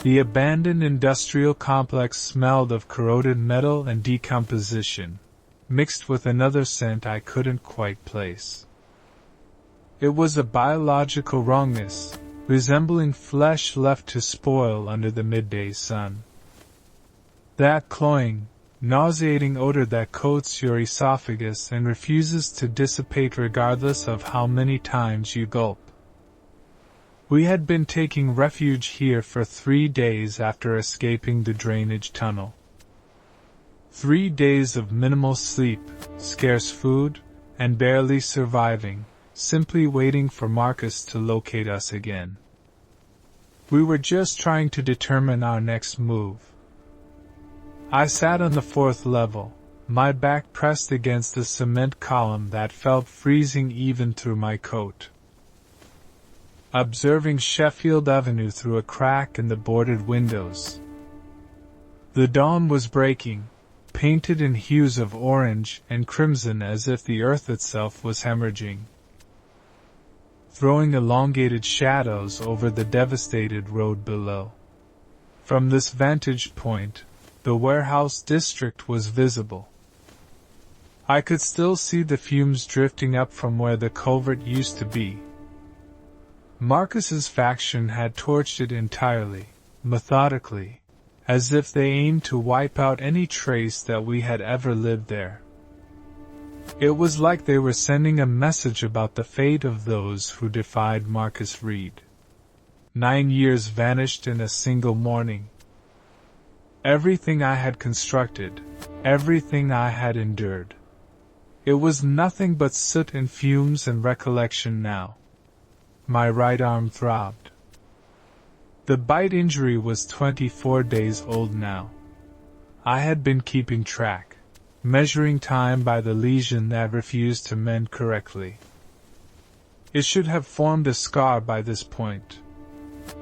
The abandoned industrial complex smelled of corroded metal and decomposition, mixed with another scent I couldn't quite place. It was a biological wrongness, resembling flesh left to spoil under the midday sun. That cloying, nauseating odor that coats your esophagus and refuses to dissipate regardless of how many times you gulp. We had been taking refuge here for 3 days after escaping the drainage tunnel. 3 days of minimal sleep, scarce food, and barely surviving, simply waiting for Marcus to locate us again. We were just trying to determine our next move. I sat on the 4th level, my back pressed against the cement column that felt freezing even through my coat, observing Sheffield Avenue through a crack in the boarded windows. The dawn was breaking, painted in hues of orange and crimson as if the earth itself was hemorrhaging, throwing elongated shadows over the devastated road below. From this vantage point, the warehouse district was visible. I could still see the fumes drifting up from where the culvert used to be. Marcus's faction had torched it entirely, methodically, as if they aimed to wipe out any trace that we had ever lived there. It was like they were sending a message about the fate of those who defied Marcus Reed. 9 years vanished in a single morning. Everything I had constructed, everything I had endured. It was nothing but soot and fumes and recollection now. My right arm throbbed. The bite injury was 24 days old now. I had been keeping track, measuring time by the lesion that refused to mend correctly. It should have formed a scar by this point.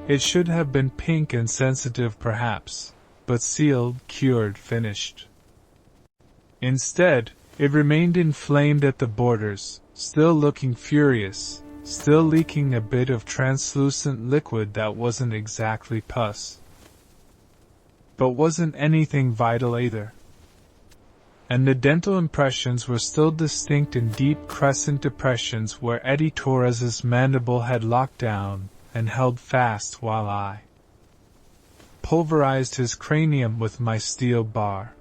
It should have been pink and sensitive perhaps, but sealed, cured, finished. Instead, it remained inflamed at the borders, still looking furious, still leaking a bit of translucent liquid that wasn't exactly pus, but wasn't anything vital either. And the dental impressions were still distinct in deep crescent depressions where Eddie Torres's mandible had locked down and held fast while I pulverized his cranium with my steel bar.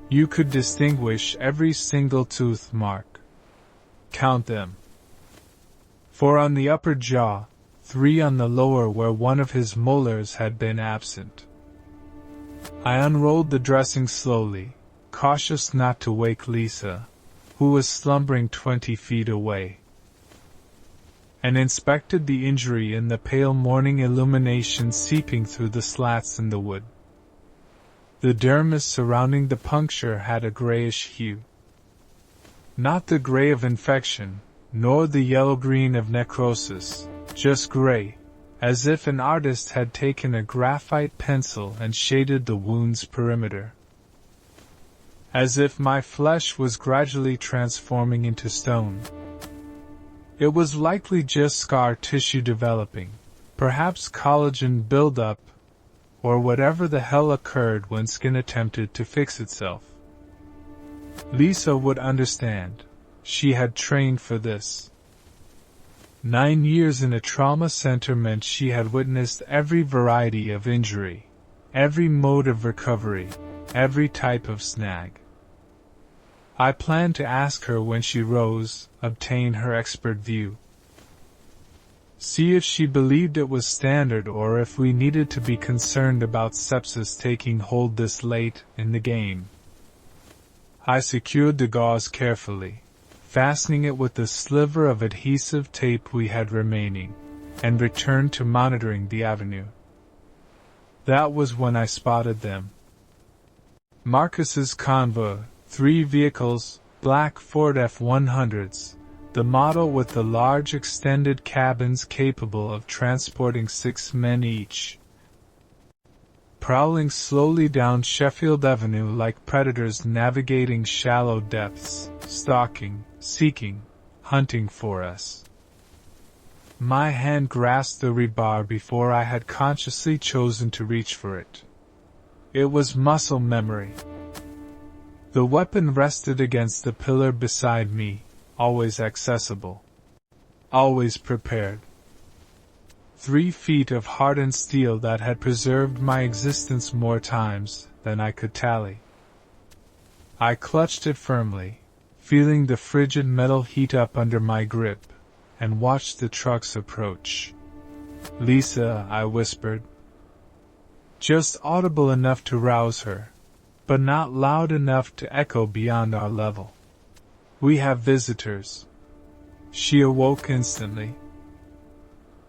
You could distinguish every single tooth mark. Count them. 4 on the upper jaw, 3 on the lower where one of his molars had been absent. I unrolled the dressing slowly, cautious not to wake Lisa, who was slumbering 20 feet away, and inspected the injury in the pale morning illumination seeping through the slats in the wood. The dermis surrounding the puncture had a grayish hue. Not the gray of infection, nor the yellow-green of necrosis, just gray, as if an artist had taken a graphite pencil and shaded the wound's perimeter. As if my flesh was gradually transforming into stone. It was likely just scar tissue developing, perhaps collagen buildup, or whatever the hell occurred when skin attempted to fix itself. Lisa would understand. She had trained for this. 9 years in a trauma center meant she had witnessed every variety of injury, every mode of recovery, every type of snag. I planned to ask her when she rose, obtain her expert view. See if she believed it was standard or if we needed to be concerned about sepsis taking hold this late in the game. I secured the gauze carefully, fastening it with the sliver of adhesive tape we had remaining, and returned to monitoring the avenue. That was when I spotted them. Marcus's convoy, 3 vehicles, black Ford F-100s, the model with the large extended cabins capable of transporting 6 men each, prowling slowly down Sheffield Avenue like predators navigating shallow depths, stalking, seeking, hunting for us. My hand grasped the rebar before I had consciously chosen to reach for it. It was muscle memory. The weapon rested against the pillar beside me, always accessible. Always prepared. 3 feet of hardened steel that had preserved my existence more times than I could tally. I clutched it firmly, feeling the frigid metal heat up under my grip, and watched the trucks approach. "Lisa," I whispered. Just audible enough to rouse her, but not loud enough to echo beyond our level. "We have visitors." She awoke instantly.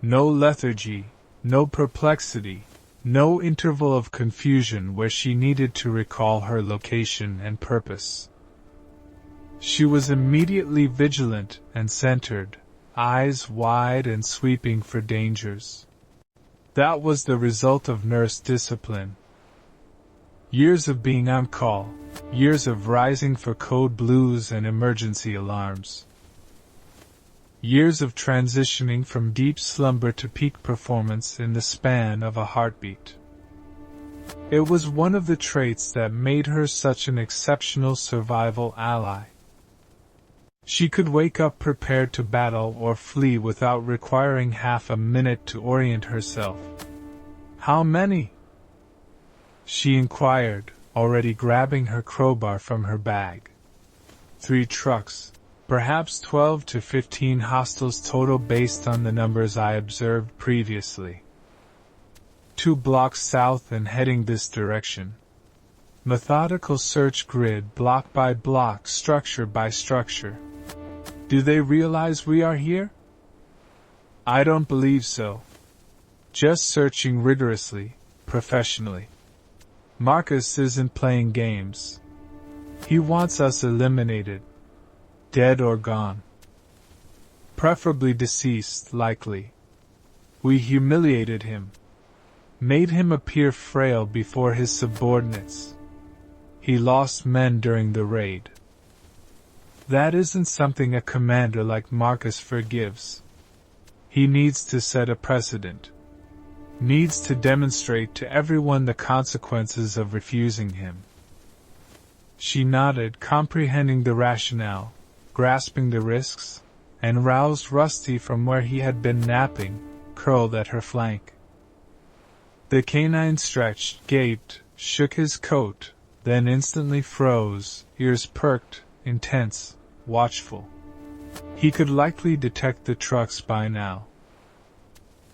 No lethargy, no perplexity, no interval of confusion where she needed to recall her location and purpose. She was immediately vigilant and centered, eyes wide and sweeping for dangers. That was the result of nurse discipline. Years of being on call, years of rising for code blues and emergency alarms. Years of transitioning from deep slumber to peak performance in the span of a heartbeat. It was one of the traits that made her such an exceptional survival ally. She could wake up prepared to battle or flee without requiring half a minute to orient herself. "How many?" she inquired, already grabbing her crowbar from her bag. 3 trucks. Perhaps 12 to 15 hostiles total based on the numbers I observed previously. 2 blocks south and heading this direction. Methodical search grid, block by block, structure by structure. Do they realize we are here? I don't believe so. Just searching rigorously, professionally. Marcus isn't playing games. He wants us eliminated. Dead or gone. Preferably deceased, likely. We humiliated him. Made him appear frail before his subordinates. He lost men during the raid. That isn't something a commander like Marcus forgives. He needs to set a precedent. Needs to demonstrate to everyone the consequences of refusing him. She nodded, comprehending the rationale, grasping the risks, and roused Rusty from where he had been napping, curled at her flank. The canine stretched, gaped, shook his coat, then instantly froze, ears perked, intense, watchful. He could likely detect the trucks by now.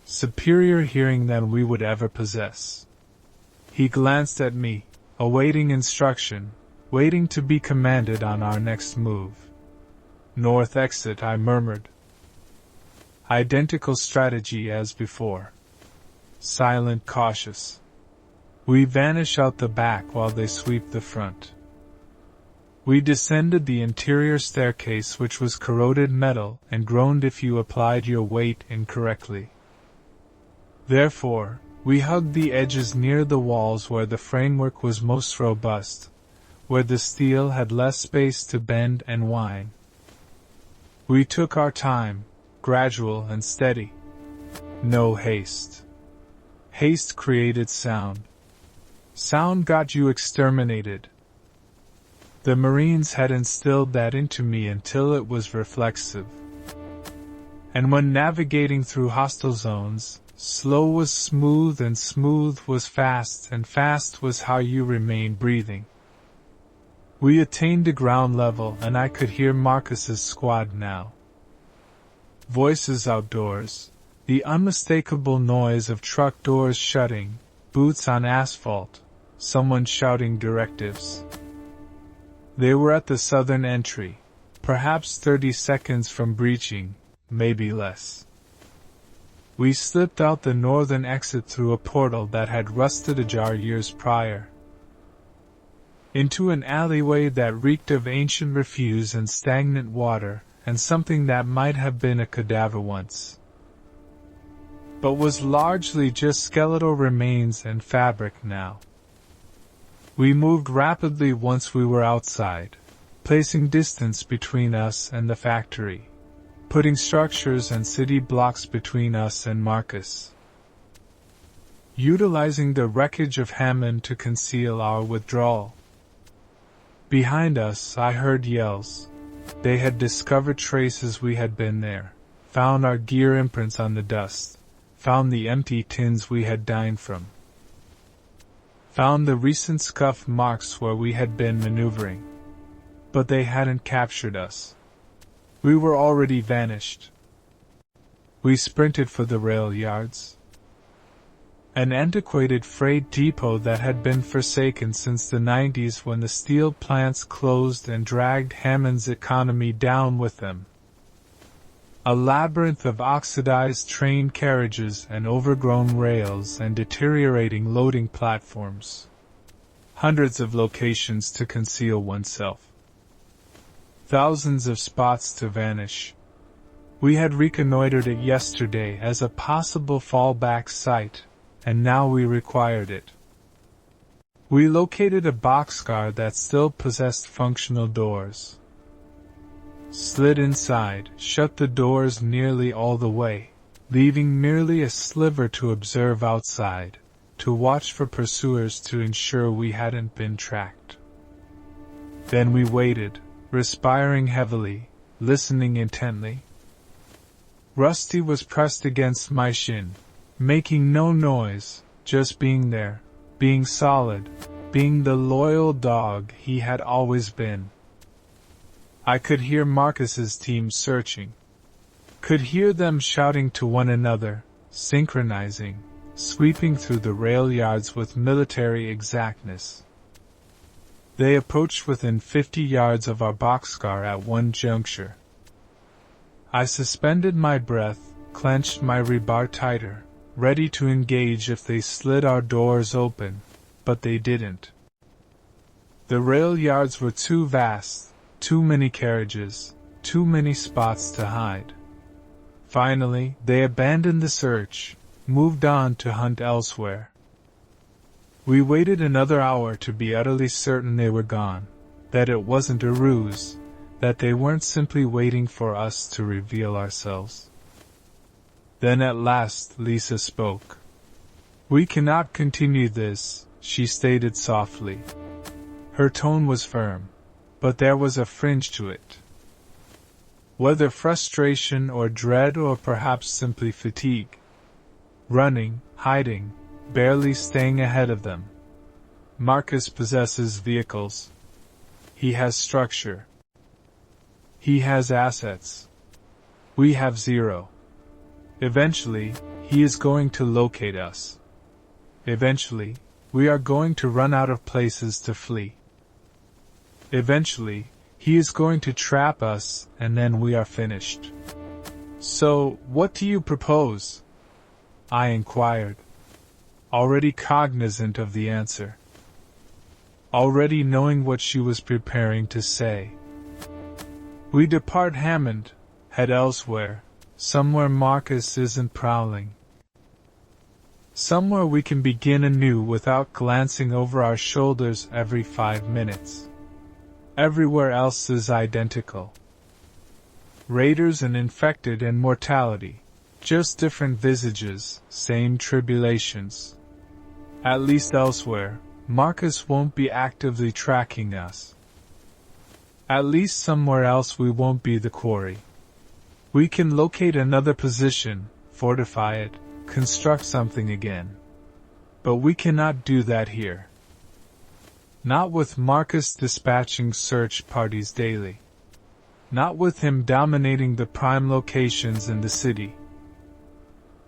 Superior hearing than we would ever possess. He glanced at me, awaiting instruction, waiting to be commanded on our next move. "North exit," I murmured. Identical strategy as before. Silent, cautious. We vanish out the back while they sweep the front. We descended the interior staircase, which was corroded metal, and groaned if you applied your weight incorrectly. Therefore, we hugged the edges near the walls where the framework was most robust, where the steel had less space to bend and whine. We took our time, gradual and steady. No haste. Haste created sound. Sound got you exterminated. The Marines had instilled that into me until it was reflexive. And when navigating through hostile zones, slow was smooth and smooth was fast, and fast was how you remained breathing. We attained to ground level, and I could hear Marcus's squad now. Voices outdoors, the unmistakable noise of truck doors shutting, boots on asphalt, someone shouting directives. They were at the southern entry, perhaps 30 seconds from breaching, maybe less. We slipped out the northern exit through a portal that had rusted ajar years prior. Into an alleyway that reeked of ancient refuse and stagnant water, and something that might have been a cadaver once, but was largely just skeletal remains and fabric now. We moved rapidly once we were outside, placing distance between us and the factory, putting structures and city blocks between us and Marcus. Utilizing the wreckage of Hammond to conceal our withdrawal. Behind us, I heard yells. They had discovered traces we had been there, found our gear imprints on the dust, found the empty tins we had dined from, found the recent scuff marks where we had been maneuvering. But they hadn't captured us. We were already vanished. We sprinted for the rail yards. An antiquated freight depot that had been forsaken since the 90s when the steel plants closed and dragged Hammond's economy down with them. A labyrinth of oxidized train carriages and overgrown rails and deteriorating loading platforms. Hundreds of locations to conceal oneself. Thousands of spots to vanish. We had reconnoitered it yesterday as a possible fallback site, and now we required it. We located a boxcar that still possessed functional doors. Slid inside, shut the doors nearly all the way, leaving merely a sliver to observe outside, to watch for pursuers to ensure we hadn't been tracked. Then we waited, respiring heavily, listening intently. Rusty was pressed against my shin, making no noise, just being there, being solid, being the loyal dog he had always been. I could hear Marcus's team searching. Could hear them shouting to one another, synchronizing, sweeping through the rail yards with military exactness. They approached within 50 yards of our boxcar at one juncture. I suspended my breath, clenched my rebar tighter, ready to engage if they slid our doors open, but they didn't. The rail yards were too vast, too many carriages, too many spots to hide. Finally, they abandoned the search, moved on to hunt elsewhere. We waited another hour to be utterly certain they were gone, that it wasn't a ruse, that they weren't simply waiting for us to reveal ourselves. Then at last Lisa spoke. "We cannot continue this," she stated softly. Her tone was firm, but there was a fringe to it. Whether frustration or dread or perhaps simply fatigue. Running, hiding, barely staying ahead of them. Marcus possesses vehicles. He has structure. He has assets. We have zero. Eventually, he is going to locate us. Eventually, we are going to run out of places to flee. Eventually, he is going to trap us, and then we are finished. "So, what do you propose?" I inquired, already cognizant of the answer. Already knowing what she was preparing to say. "We depart Hammond, head elsewhere, somewhere Marcus isn't prowling. Somewhere we can begin anew without glancing over our shoulders every 5 minutes. Everywhere else is identical. Raiders and infected and mortality, just different visages, same tribulations. At least elsewhere, Marcus won't be actively tracking us. At least somewhere else we won't be the quarry. We can locate another position, fortify it, construct something again. But we cannot do that here. Not with Marcus dispatching search parties daily. Not with him dominating the prime locations in the city.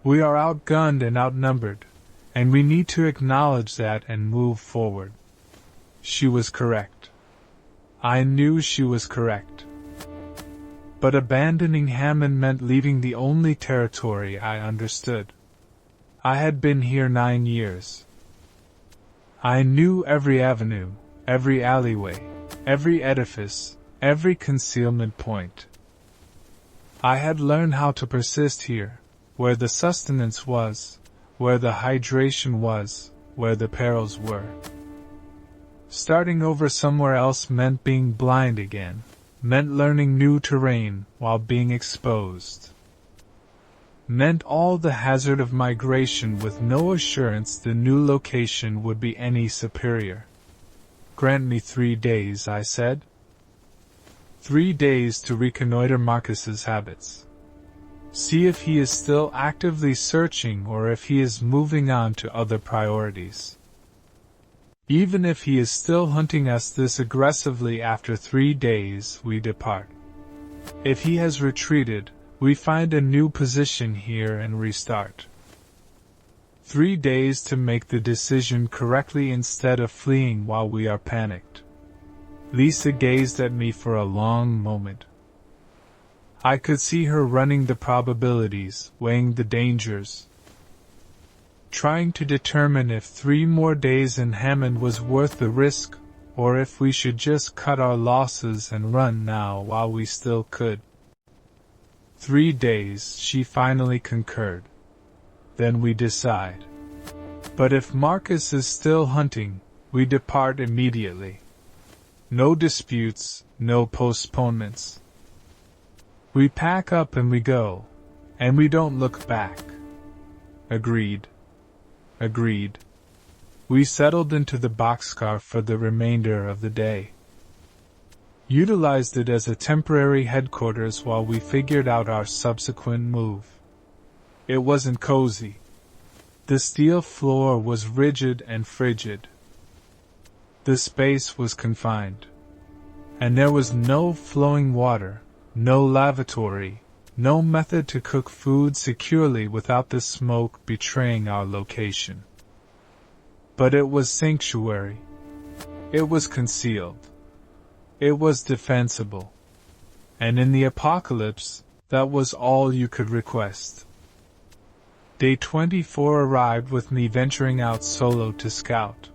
We are outgunned and outnumbered, and we need to acknowledge that and move forward." She was correct. I knew she was correct. But abandoning Hammond meant leaving the only territory I understood. I had been here 9 years. I knew every avenue, every alleyway, every edifice, every concealment point. I had learned how to persist here, where the sustenance was, where the hydration was, where the perils were. Starting over somewhere else meant being blind again, meant learning new terrain while being exposed. Meant all the hazard of migration with no assurance the new location would be any superior. "Grant me 3 days," I said. 3 days to reconnoiter Marcus's habits. See if he is still actively searching or if he is moving on to other priorities. Even if he is still hunting us this aggressively after 3 days, we depart. If he has retreated, we find a new position here and restart. 3 days to make the decision correctly instead of fleeing while we are panicked. Lisa gazed at me for a long moment. I could see her running the probabilities, weighing the dangers, trying to determine if 3 more days in Hammond was worth the risk, or if we should just cut our losses and run now while we still could. 3 days, she finally concurred. Then we decide. But if Marcus is still hunting, we depart immediately. No disputes, no postponements. We pack up and we go, and we don't look back. Agreed. Agreed. We settled into the boxcar for the remainder of the day. Utilized it as a temporary headquarters while we figured out our subsequent move. It wasn't cozy. The steel floor was rigid and frigid. The space was confined. And there was no flowing water, no lavatory, no method to cook food securely without the smoke betraying our location. But it was sanctuary. It was concealed. It was defensible. And in the apocalypse, that was all you could request. Day 24 arrived with me venturing out solo to scout.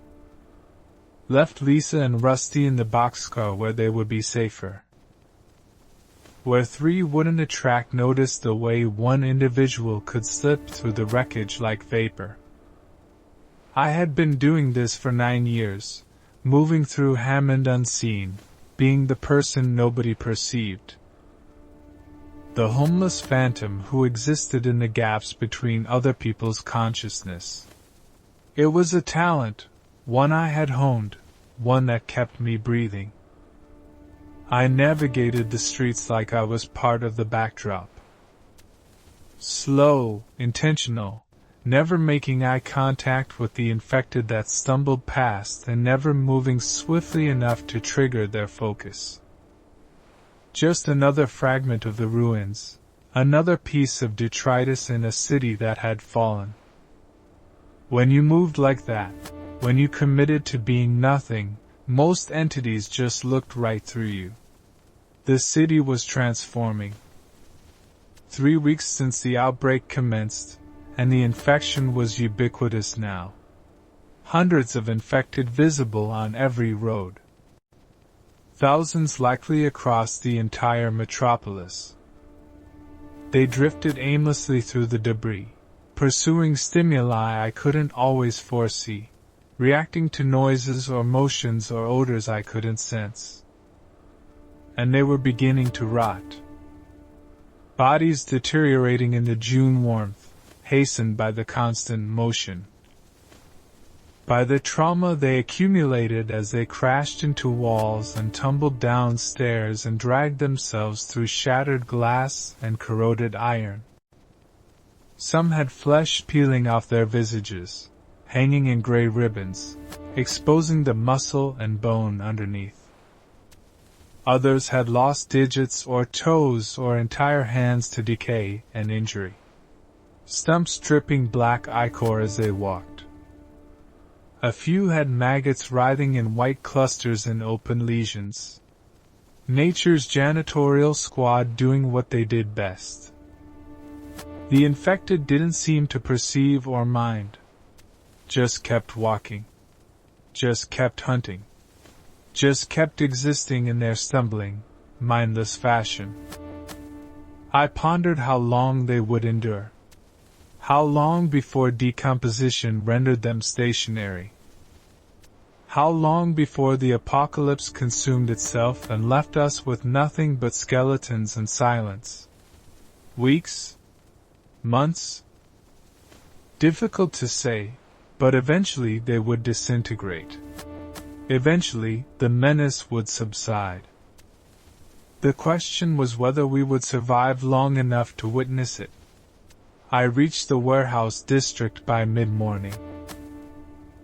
Left Lisa and Rusty in the boxcar where they would be safer. Where 3 wouldn't attract notice the way one individual could slip through the wreckage like vapor. I had been doing this for 9 years, moving through Hammond unseen, being the person nobody perceived. The homeless phantom who existed in the gaps between other people's consciousness. It was a talent, one I had honed, one that kept me breathing. I navigated the streets like I was part of the backdrop. Slow, intentional, never making eye contact with the infected that stumbled past and never moving swiftly enough to trigger their focus. Just another fragment of the ruins, another piece of detritus in a city that had fallen. When you moved like that, when you committed to being nothing, most entities just looked right through you. The city was transforming. 3 weeks since the outbreak commenced, and the infection was ubiquitous now. Hundreds of infected visible on every road. Thousands likely across the entire metropolis. They drifted aimlessly through the debris, pursuing stimuli I couldn't always foresee, reacting to noises or motions or odors I couldn't sense. And they were beginning to rot. Bodies deteriorating in the June warmth, hastened by the constant motion. By the trauma they accumulated as they crashed into walls and tumbled down stairs and dragged themselves through shattered glass and corroded iron. Some had flesh peeling off their visages, hanging in gray ribbons, exposing the muscle and bone underneath. Others had lost digits or toes or entire hands to decay and injury. Stumps dripping black ichor as they walked. A few had maggots writhing in white clusters and open lesions. Nature's janitorial squad doing what they did best. The infected didn't seem to perceive or mind. Just kept walking. Just kept hunting. Just kept existing in their stumbling, mindless fashion. I pondered how long they would endure. How long before decomposition rendered them stationary? How long before the apocalypse consumed itself and left us with nothing but skeletons and silence? Weeks? Months? Difficult to say, but eventually they would disintegrate. Eventually, the menace would subside. The question was whether we would survive long enough to witness it. I reached the warehouse district by mid-morning.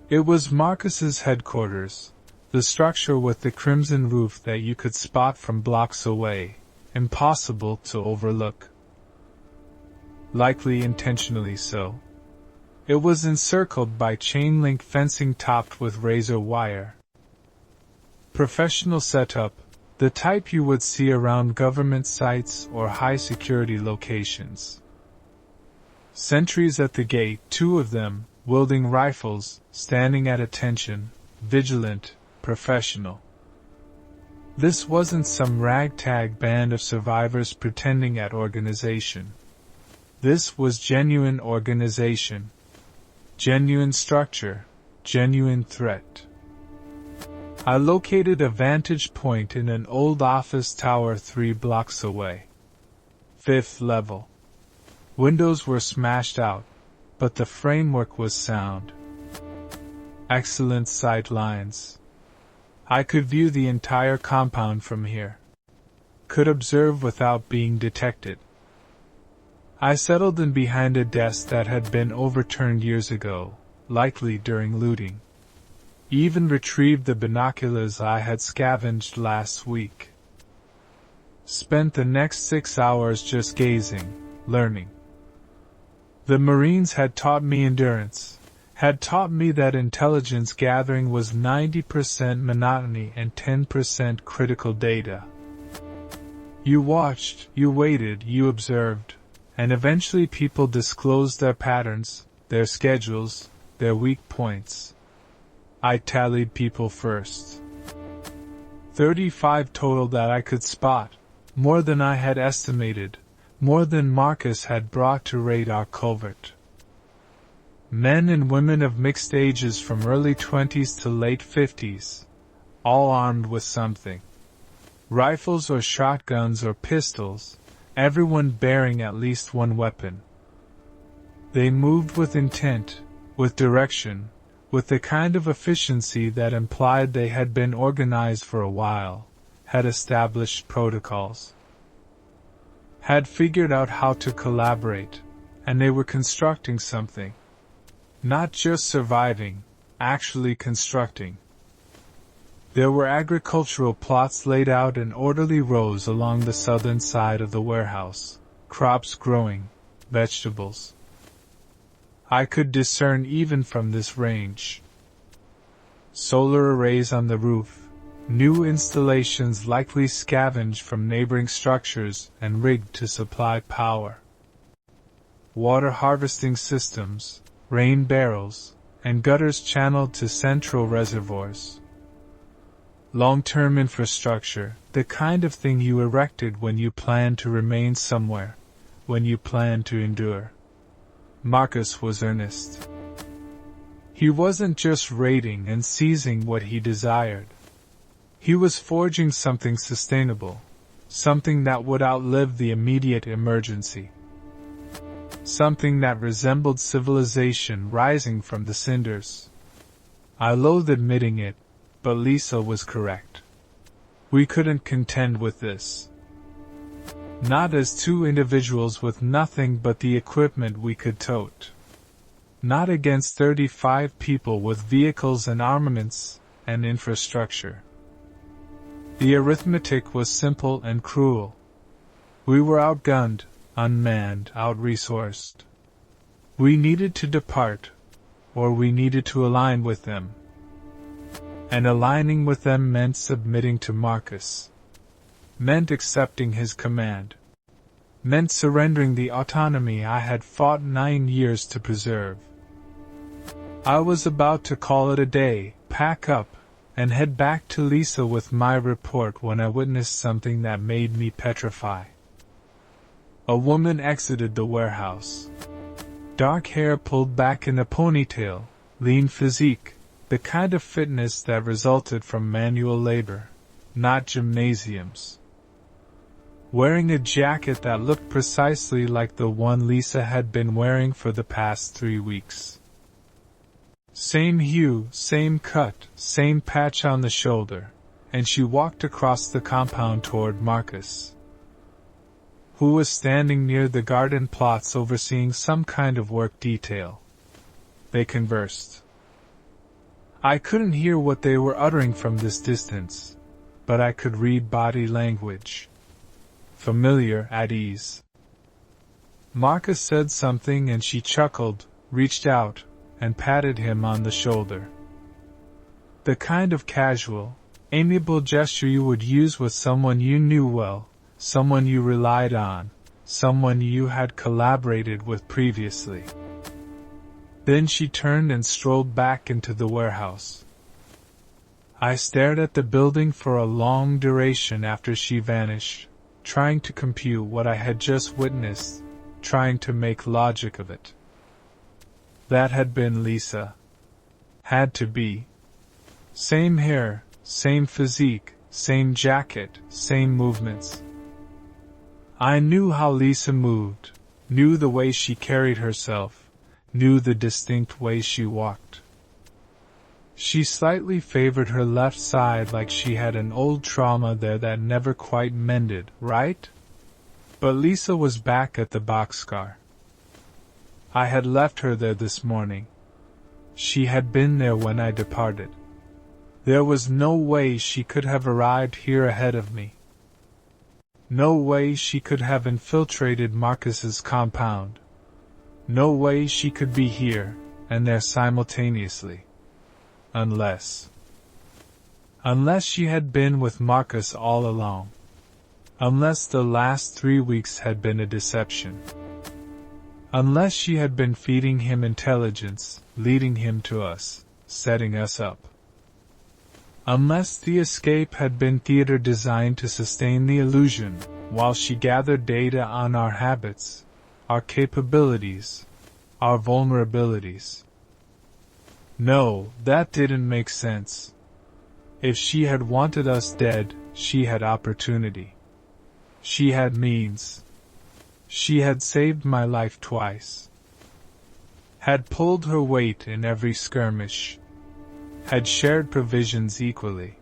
It was Marcus's headquarters, the structure with the crimson roof that you could spot from blocks away, impossible to overlook. Likely intentionally so. It was encircled by chain-link fencing topped with razor wire. Professional setup, the type you would see around government sites or high-security locations. Sentries at the gate, 2 of them, wielding rifles, standing at attention, vigilant, professional. This wasn't some ragtag band of survivors pretending at organization. This was genuine organization. Genuine structure, genuine threat. I located a vantage point in an old office tower 3 blocks away. 5th level. Windows were smashed out, but the framework was sound. Excellent sight lines. I could view the entire compound from here. Could observe without being detected. I settled in behind a desk that had been overturned years ago, likely during looting. Even retrieved the binoculars I had scavenged last week. Spent the next 6 hours just gazing, learning. The Marines had taught me endurance, had taught me that intelligence gathering was 90% monotony and 10% critical data. You watched, you waited, you observed, and eventually people disclosed their patterns, their schedules, their weak points. I tallied people first. 35 total that I could spot, more than I had estimated, more than Marcus had brought to radar covert. Men and women of mixed ages from early 20s to late 50s, all armed with something. Rifles or shotguns or pistols, everyone bearing at least one weapon. They moved with intent, with direction, with the kind of efficiency that implied they had been organized for a while, had established protocols, had figured out how to collaborate, and they were constructing something. Not just surviving, actually constructing. There were agricultural plots laid out in orderly rows along the southern side of the warehouse, crops growing, vegetables. I could discern even from this range. Solar arrays on the roof, new installations likely scavenged from neighboring structures and rigged to supply power. Water harvesting systems, rain barrels, and gutters channeled to central reservoirs. Long-term infrastructure, the kind of thing you erected when you plan to remain somewhere, when you plan to endure. Marcus was earnest. He wasn't just raiding and seizing what he desired. He was forging something sustainable, something that would outlive the immediate emergency. Something that resembled civilization rising from the cinders. I loathed admitting it, but Lisa was correct. We couldn't contend with this. Not as 2 individuals with nothing but the equipment we could tote. Not against 35 people with vehicles and armaments and infrastructure. The arithmetic was simple and cruel. We were outgunned, unmanned, out-resourced. We needed to depart, or we needed to align with them. And aligning with them meant submitting to Marcus. Meant accepting his command. Meant surrendering the autonomy I had fought 9 years to preserve. I was about to call it a day, pack up, and head back to Lisa with my report when I witnessed something that made me petrify. A woman exited the warehouse. Dark hair pulled back in a ponytail, lean physique, The kind of fitness that resulted from manual labor, not gymnasiums. Wearing a jacket that looked precisely like the one Lisa had been wearing for the past 3 weeks. Same hue, same cut, same patch on the shoulder, and she walked across the compound toward Marcus, who was standing near the garden plots overseeing some kind of work detail. They conversed. I couldn't hear what they were uttering from this distance, but I could read body language. Familiar, at ease. Marcus said something and she chuckled, reached out, and patted him on the shoulder. The kind of casual, amiable gesture you would use with someone you knew well, someone you relied on, someone you had collaborated with previously. Then she turned and strolled back into the warehouse. I stared at the building for a long duration after she vanished, trying to compute what I had just witnessed, trying to make logic of it. That had been Lisa. Had to be. Same hair, same physique, same jacket, same movements. I knew how Lisa moved, knew the way she carried herself, knew the distinct way she walked. She slightly favored her left side like she had an old trauma there that never quite mended, right? But Lisa was back at the boxcar. I had left her there this morning. She had been there when I departed. There was no way she could have arrived here ahead of me. No way she could have infiltrated Marcus's compound. No way she could be here and there simultaneously. Unless she had been with Marcus all along. Unless the last 3 weeks had been a deception. Unless she had been feeding him intelligence, leading him to us, setting us up. Unless the escape had been theater designed to sustain the illusion, while she gathered data on our habits, our capabilities, our vulnerabilities. No, that didn't make sense. If she had wanted us dead, she had opportunity. She had means. She had saved my life twice. Had pulled her weight in every skirmish. Had shared provisions equally.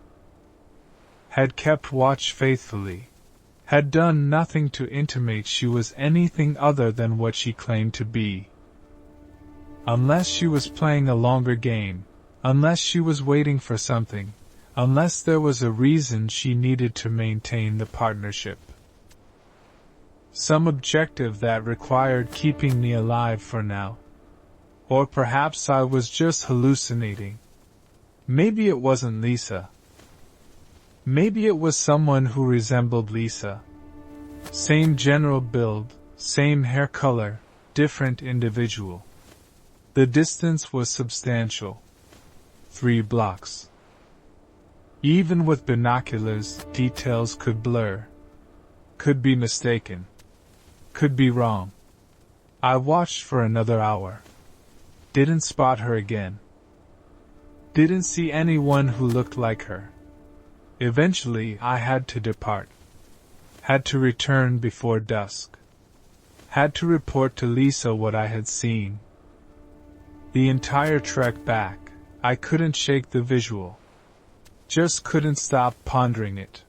Had kept watch faithfully. Had done nothing to intimate she was anything other than what she claimed to be. Unless she was playing a longer game, unless she was waiting for something, unless there was a reason she needed to maintain the partnership. Some objective that required keeping me alive for now. Or perhaps I was just hallucinating. Maybe it wasn't Lisa. Maybe it was someone who resembled Lisa. Same general build, same hair color, different individual. The distance was substantial. 3 blocks. Even with binoculars, details could blur. Could be mistaken. Could be wrong. I watched for another hour. Didn't spot her again. Didn't see anyone who looked like her. Eventually, I had to depart. Had to return before dusk. Had to report to Lisa what I had seen. The entire trek back, I couldn't shake the visual. Just couldn't stop pondering it.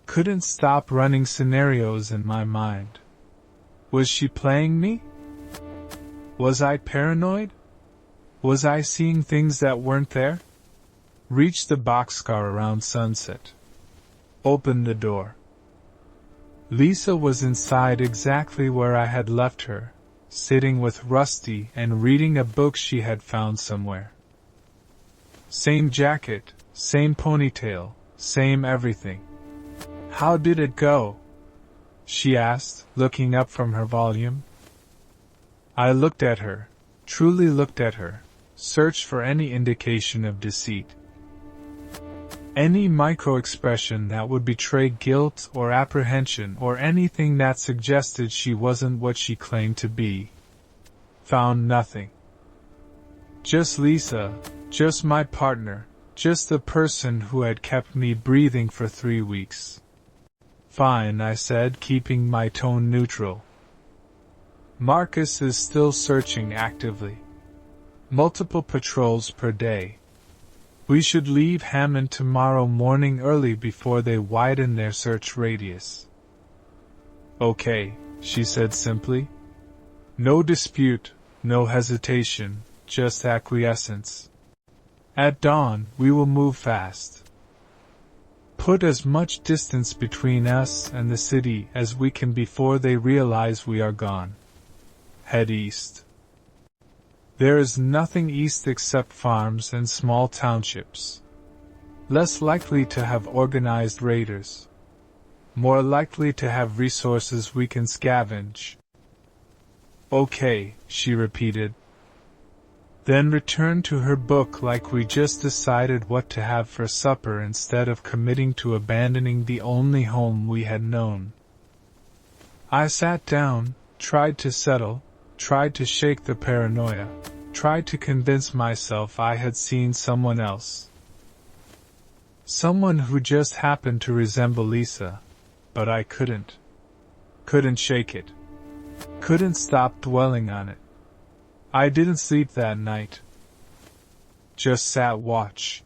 Couldn't stop running scenarios in my mind. Was she playing me? Was I paranoid? Was I seeing things that weren't there? Reached the boxcar around sunset. Opened the door. Lisa was inside exactly where I had left her, sitting with Rusty and reading a book she had found somewhere. Same jacket, same ponytail, same everything. How did it go? She asked, looking up from her volume. I looked at her, truly looked at her, searched for any indication of deceit. Any micro-expression that would betray guilt or apprehension or anything that suggested she wasn't what she claimed to be. Found nothing. Just Lisa, Just my partner, just the person who had kept me breathing for 3 weeks. Fine, I said, keeping my tone neutral. Marcus is still searching actively. Multiple patrols per day. We should leave Hammond tomorrow morning early before they widen their search radius. Okay, she said simply. No dispute, no hesitation, just acquiescence. At dawn, we will move fast. Put as much distance between us and the city as we can before they realize we are gone. Head east. There is nothing east except farms and small townships. Less likely to have organized raiders. More likely to have resources we can scavenge. Okay, she repeated. Then returned to her book like we just decided what to have for supper instead of committing to abandoning the only home we had known. I sat down, tried to settle, tried to shake the paranoia, tried to convince myself I had seen someone else. Someone who just happened to resemble Lisa, but I couldn't shake it. Couldn't stop dwelling on it. I didn't sleep that night. Just sat watch.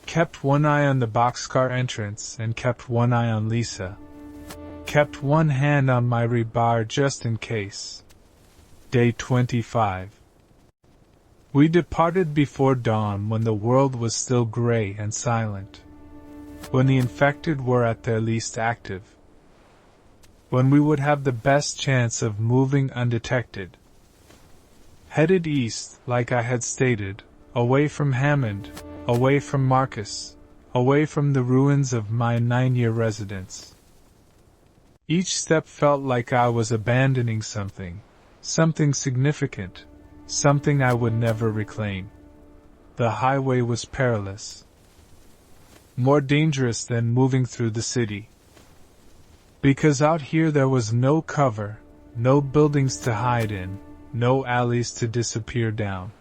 Kept one eye on the boxcar entrance and kept one eye on Lisa. Kept one hand on my rebar just in case. Day 25. We departed before dawn when the world was still gray and silent. When the infected were at their least active. When we would have the best chance of moving undetected. Headed east, like I had stated, away from Hammond, away from Marcus, away from the ruins of my 9-year residence. Each step felt like I was abandoning something significant, something I would never reclaim. The highway was perilous. More dangerous than moving through the city. Because out here there was no cover, no buildings to hide in, no alleys to disappear down.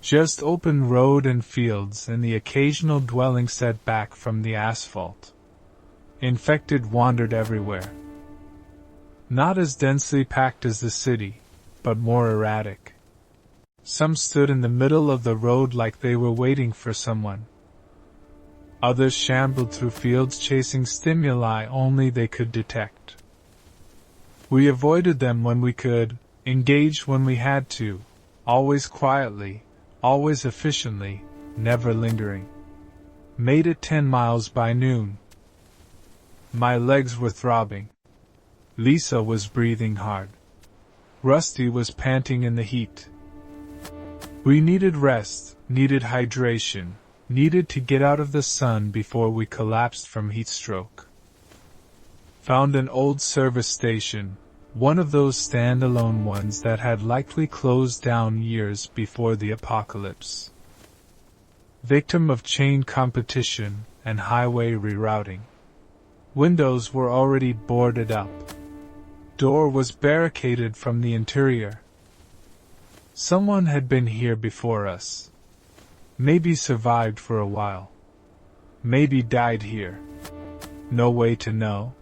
Just open road and fields and the occasional dwelling set back from the asphalt. Infected wandered everywhere. Not as densely packed as the city, but more erratic. Some stood in the middle of the road like they were waiting for someone. Others shambled through fields chasing stimuli only they could detect. We avoided them when we could, engaged when we had to, always quietly, always efficiently, never lingering. Made it 10 miles by noon. My legs were throbbing. Lisa was breathing hard. Rusty was panting in the heat. We needed rest, needed hydration, needed to get out of the sun before we collapsed from heat stroke. Found an old service station, one of those standalone ones that had likely closed down years before the apocalypse. Victim of chain competition and highway rerouting. Windows were already boarded up. Door was barricaded from the interior. Someone had been here before us. Maybe survived for a while. Maybe died here. No way to know.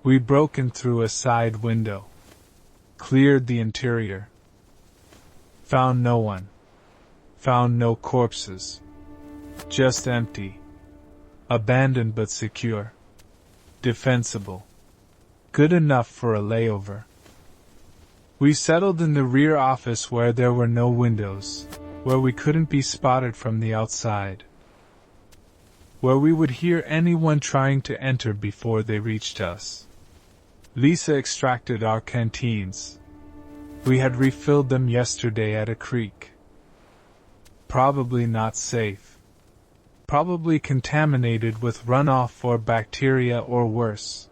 We broke in through a side window. Cleared the interior. Found no one. Found no corpses. Just empty. Abandoned but secure. Defensible. Good enough for a layover. We settled in the rear office where there were no windows, where we couldn't be spotted from the outside, where we would hear anyone trying to enter before they reached us. Lisa extracted our canteens. We had refilled them yesterday at a creek. Probably not safe. Probably contaminated with runoff or bacteria or worse.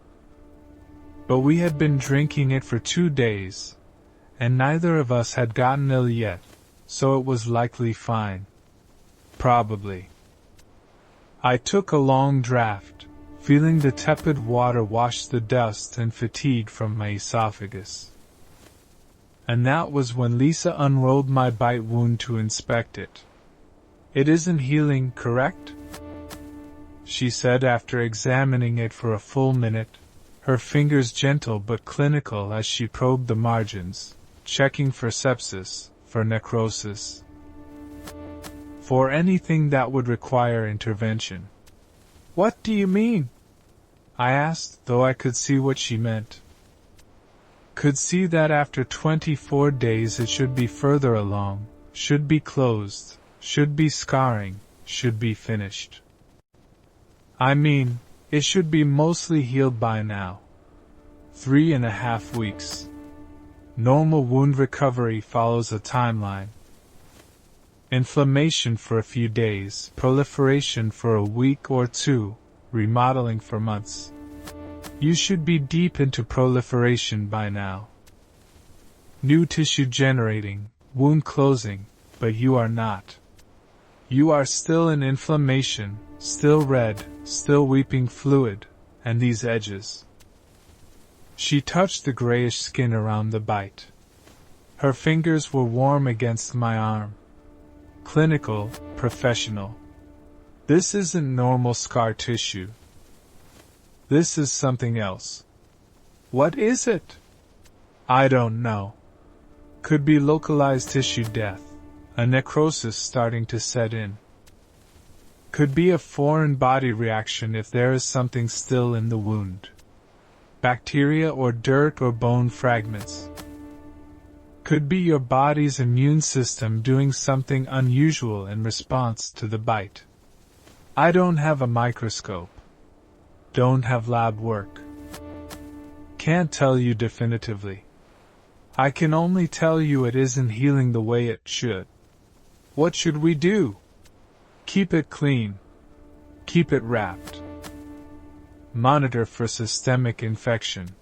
But we had been drinking it for 2 days, and neither of us had gotten ill yet, so it was likely fine. Probably. I took a long draught, feeling the tepid water wash the dust and fatigue from my esophagus. And that was when Lisa unrolled my bite wound to inspect it. "It isn't healing, correct?" she said after examining it for a full minute, her fingers gentle but clinical as she probed the margins, checking for sepsis, for necrosis, for anything that would require intervention. "What do you mean?" I asked, though I could see what she meant. Could see that after 24 days it should be further along, should be closed, should be scarring, should be finished. I mean, it should be mostly healed by now. 3.5 weeks. Normal wound recovery follows a timeline. Inflammation for a few days, proliferation for a week or two, remodeling for months. You should be deep into proliferation by now. New tissue generating, wound closing, but you are not. You are still in inflammation, still red, still weeping fluid, and these edges. She touched the grayish skin around the bite. Her fingers were warm against my arm. Clinical, professional. This isn't normal scar tissue. This is something else. What is it? I don't know. Could be localized tissue death, a necrosis starting to set in. Could be a foreign body reaction if there is something still in the wound. Bacteria or dirt or bone fragments. Could be your body's immune system doing something unusual in response to the bite. I don't have a microscope. Don't have lab work. Can't tell you definitively. I can only tell you it isn't healing the way it should. What should we do? Keep it clean. Keep it wrapped. Monitor for systemic infection.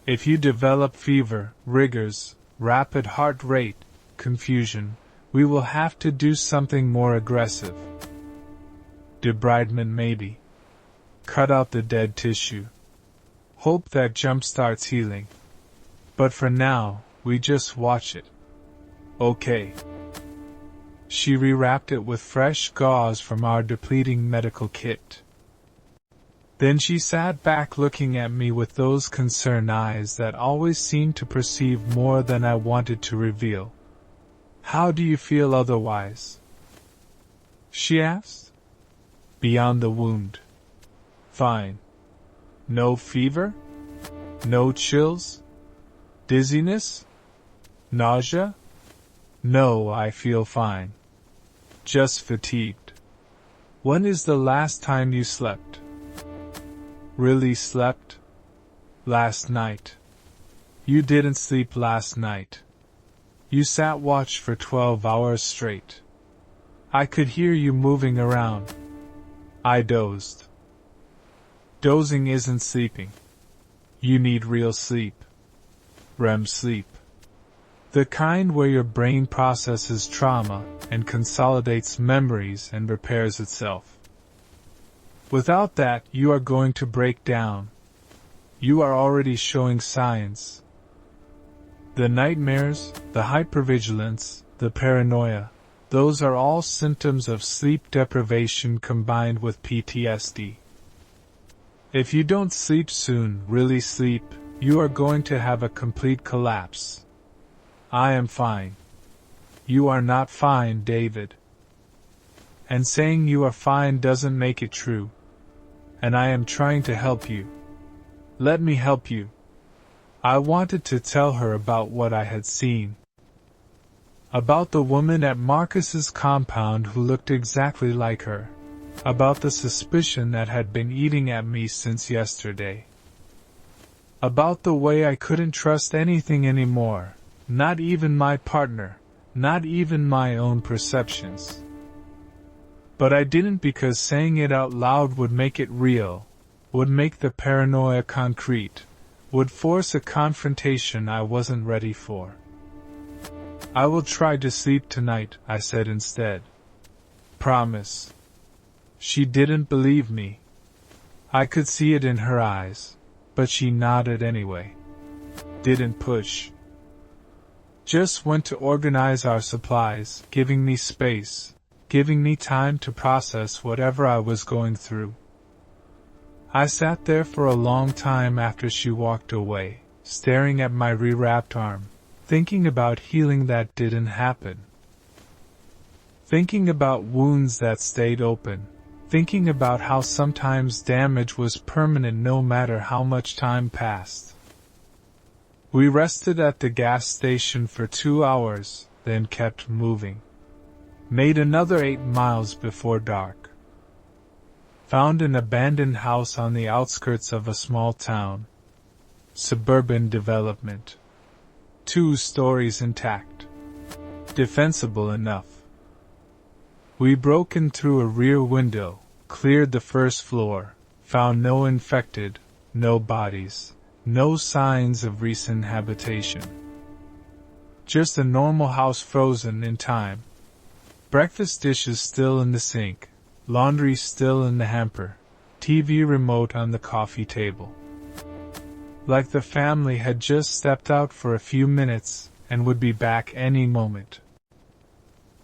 If you develop fever, rigors, rapid heart rate, confusion, we will have to do something more aggressive. Debridement maybe. Cut out the dead tissue. Hope that jumpstarts healing. But for now, we just watch it. Okay. She rewrapped it with fresh gauze from our depleting medical kit. Then she sat back looking at me with those concerned eyes that always seemed to perceive more than I wanted to reveal. "How do you feel otherwise?" she asked. "Beyond the wound." "Fine. No fever? No chills? Dizziness? Nausea?" "No, I feel fine. Just fatigued." "When is the last time you slept?" "Really slept? Last night." "You didn't sleep last night. You sat watch for 12 hours straight. I could hear you moving around." I dozed. Dozing isn't sleeping. You need real sleep. REM sleep. The kind where your brain processes trauma and consolidates memories and repairs itself. Without that, you are going to break down. You are already showing signs. The nightmares, the hypervigilance, the paranoia, those are all symptoms of sleep deprivation combined with PTSD. If you don't sleep soon, really sleep, you are going to have a complete collapse. I am fine. You are not fine, David. And saying you are fine doesn't make it true. And I am trying to help you. Let me help you. I wanted to tell her about what I had seen. About the woman at Marcus's compound who looked exactly like her. About the suspicion that had been eating at me since yesterday. About the way I couldn't trust anything anymore, not even my partner, not even my own perceptions. But I didn't because saying it out loud would make it real, would make the paranoia concrete, would force a confrontation I wasn't ready for. "I will try to sleep tonight," I said instead. "Promise." She didn't believe me. I could see it in her eyes, but she nodded anyway. Didn't push. Just went to organize our supplies, giving me space, giving me time to process whatever I was going through. I sat there for a long time after she walked away, staring at my rewrapped arm, thinking about healing that didn't happen. Thinking about wounds that stayed open, thinking about how sometimes damage was permanent no matter how much time passed. We rested at the gas station for 2 hours, then kept moving. Made another 8 miles before dark. Found an abandoned house on the outskirts of a small town. Suburban development. 2 stories intact. Defensible enough. We broke in through a rear window, cleared the first floor, found no infected, no bodies, no signs of recent habitation. Just a normal house frozen in time. Breakfast dishes still in the sink, laundry still in the hamper, TV remote on the coffee table. Like the family had just stepped out for a few minutes and would be back any moment.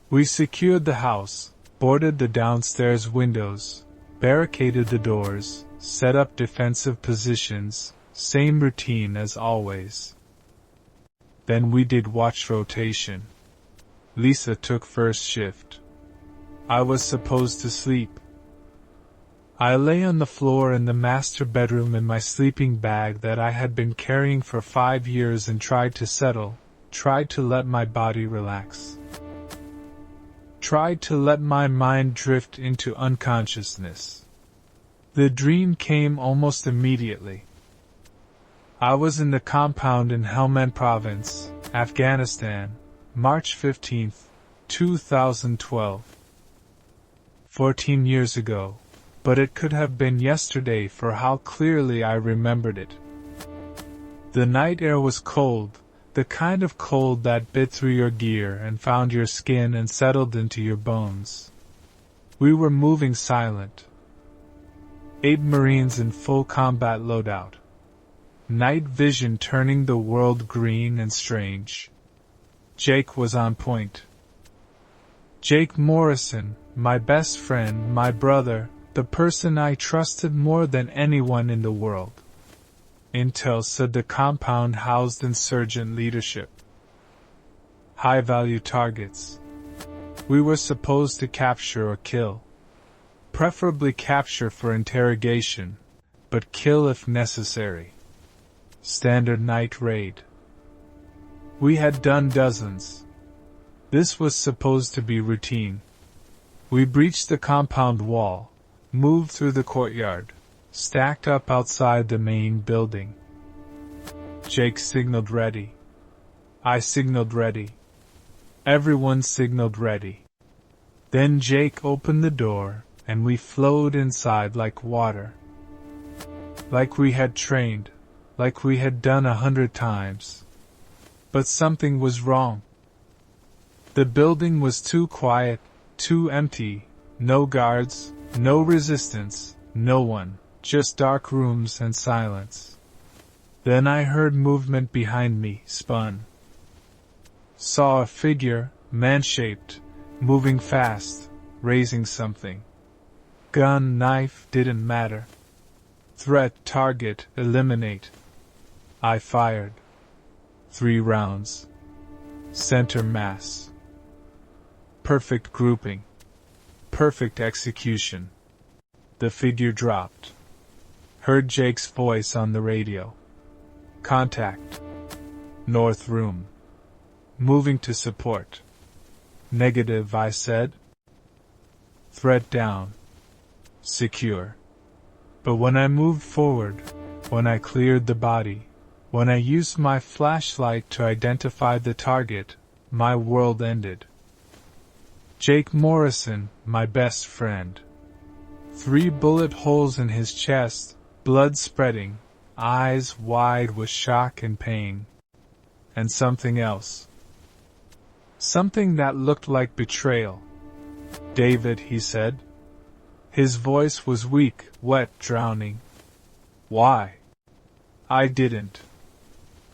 We secured the house, boarded the downstairs windows, barricaded the doors, set up defensive positions, same routine as always. Then we did watch rotation. Lisa took first shift. I was supposed to sleep. I lay on the floor in the master bedroom in my sleeping bag that I had been carrying for 5 years and tried to settle, tried to let my body relax. Tried to let my mind drift into unconsciousness. The dream came almost immediately. I was in the compound in Helmand Province, Afghanistan, March 15, 2012. 14 years ago, but it could have been yesterday for how clearly I remembered it. The night air was cold, the kind of cold that bit through your gear and found your skin and settled into your bones. We were moving silent. 8 Marines in full combat loadout. Night vision turning the world green and strange. Jake was on point. Jake Morrison, my best friend, my brother, the person I trusted more than anyone in the world. Intel said the compound housed insurgent leadership. High-value targets. We were supposed to capture or kill. Preferably capture for interrogation, but kill if necessary. Standard night raid. We had done dozens. This was supposed to be routine. We breached the compound wall, moved through the courtyard, stacked up outside the main building. Jake signaled ready. I signaled ready. Everyone signaled ready. Then Jake opened the door, and we flowed inside like water. Like we had trained, like we had done 100 times. But something was wrong. The building was too quiet, too empty, no guards, no resistance, no one, just dark rooms and silence. Then I heard movement behind me, spun. Saw a figure, man-shaped, moving fast, raising something. Gun, knife, didn't matter. Threat, target, eliminate. I fired. 3 rounds. Center mass. Perfect grouping. Perfect execution. The figure dropped. Heard Jake's voice on the radio. Contact. North room. Moving to support. Negative, I said. Threat down. Secure. But when I moved forward, when I cleared the body, when I used my flashlight to identify the target, my world ended. Jake Morrison, my best friend. 3 bullet holes in his chest, blood spreading, eyes wide with shock and pain. And something else. Something that looked like betrayal. David, he said. His voice was weak, wet, drowning. Why? I didn't.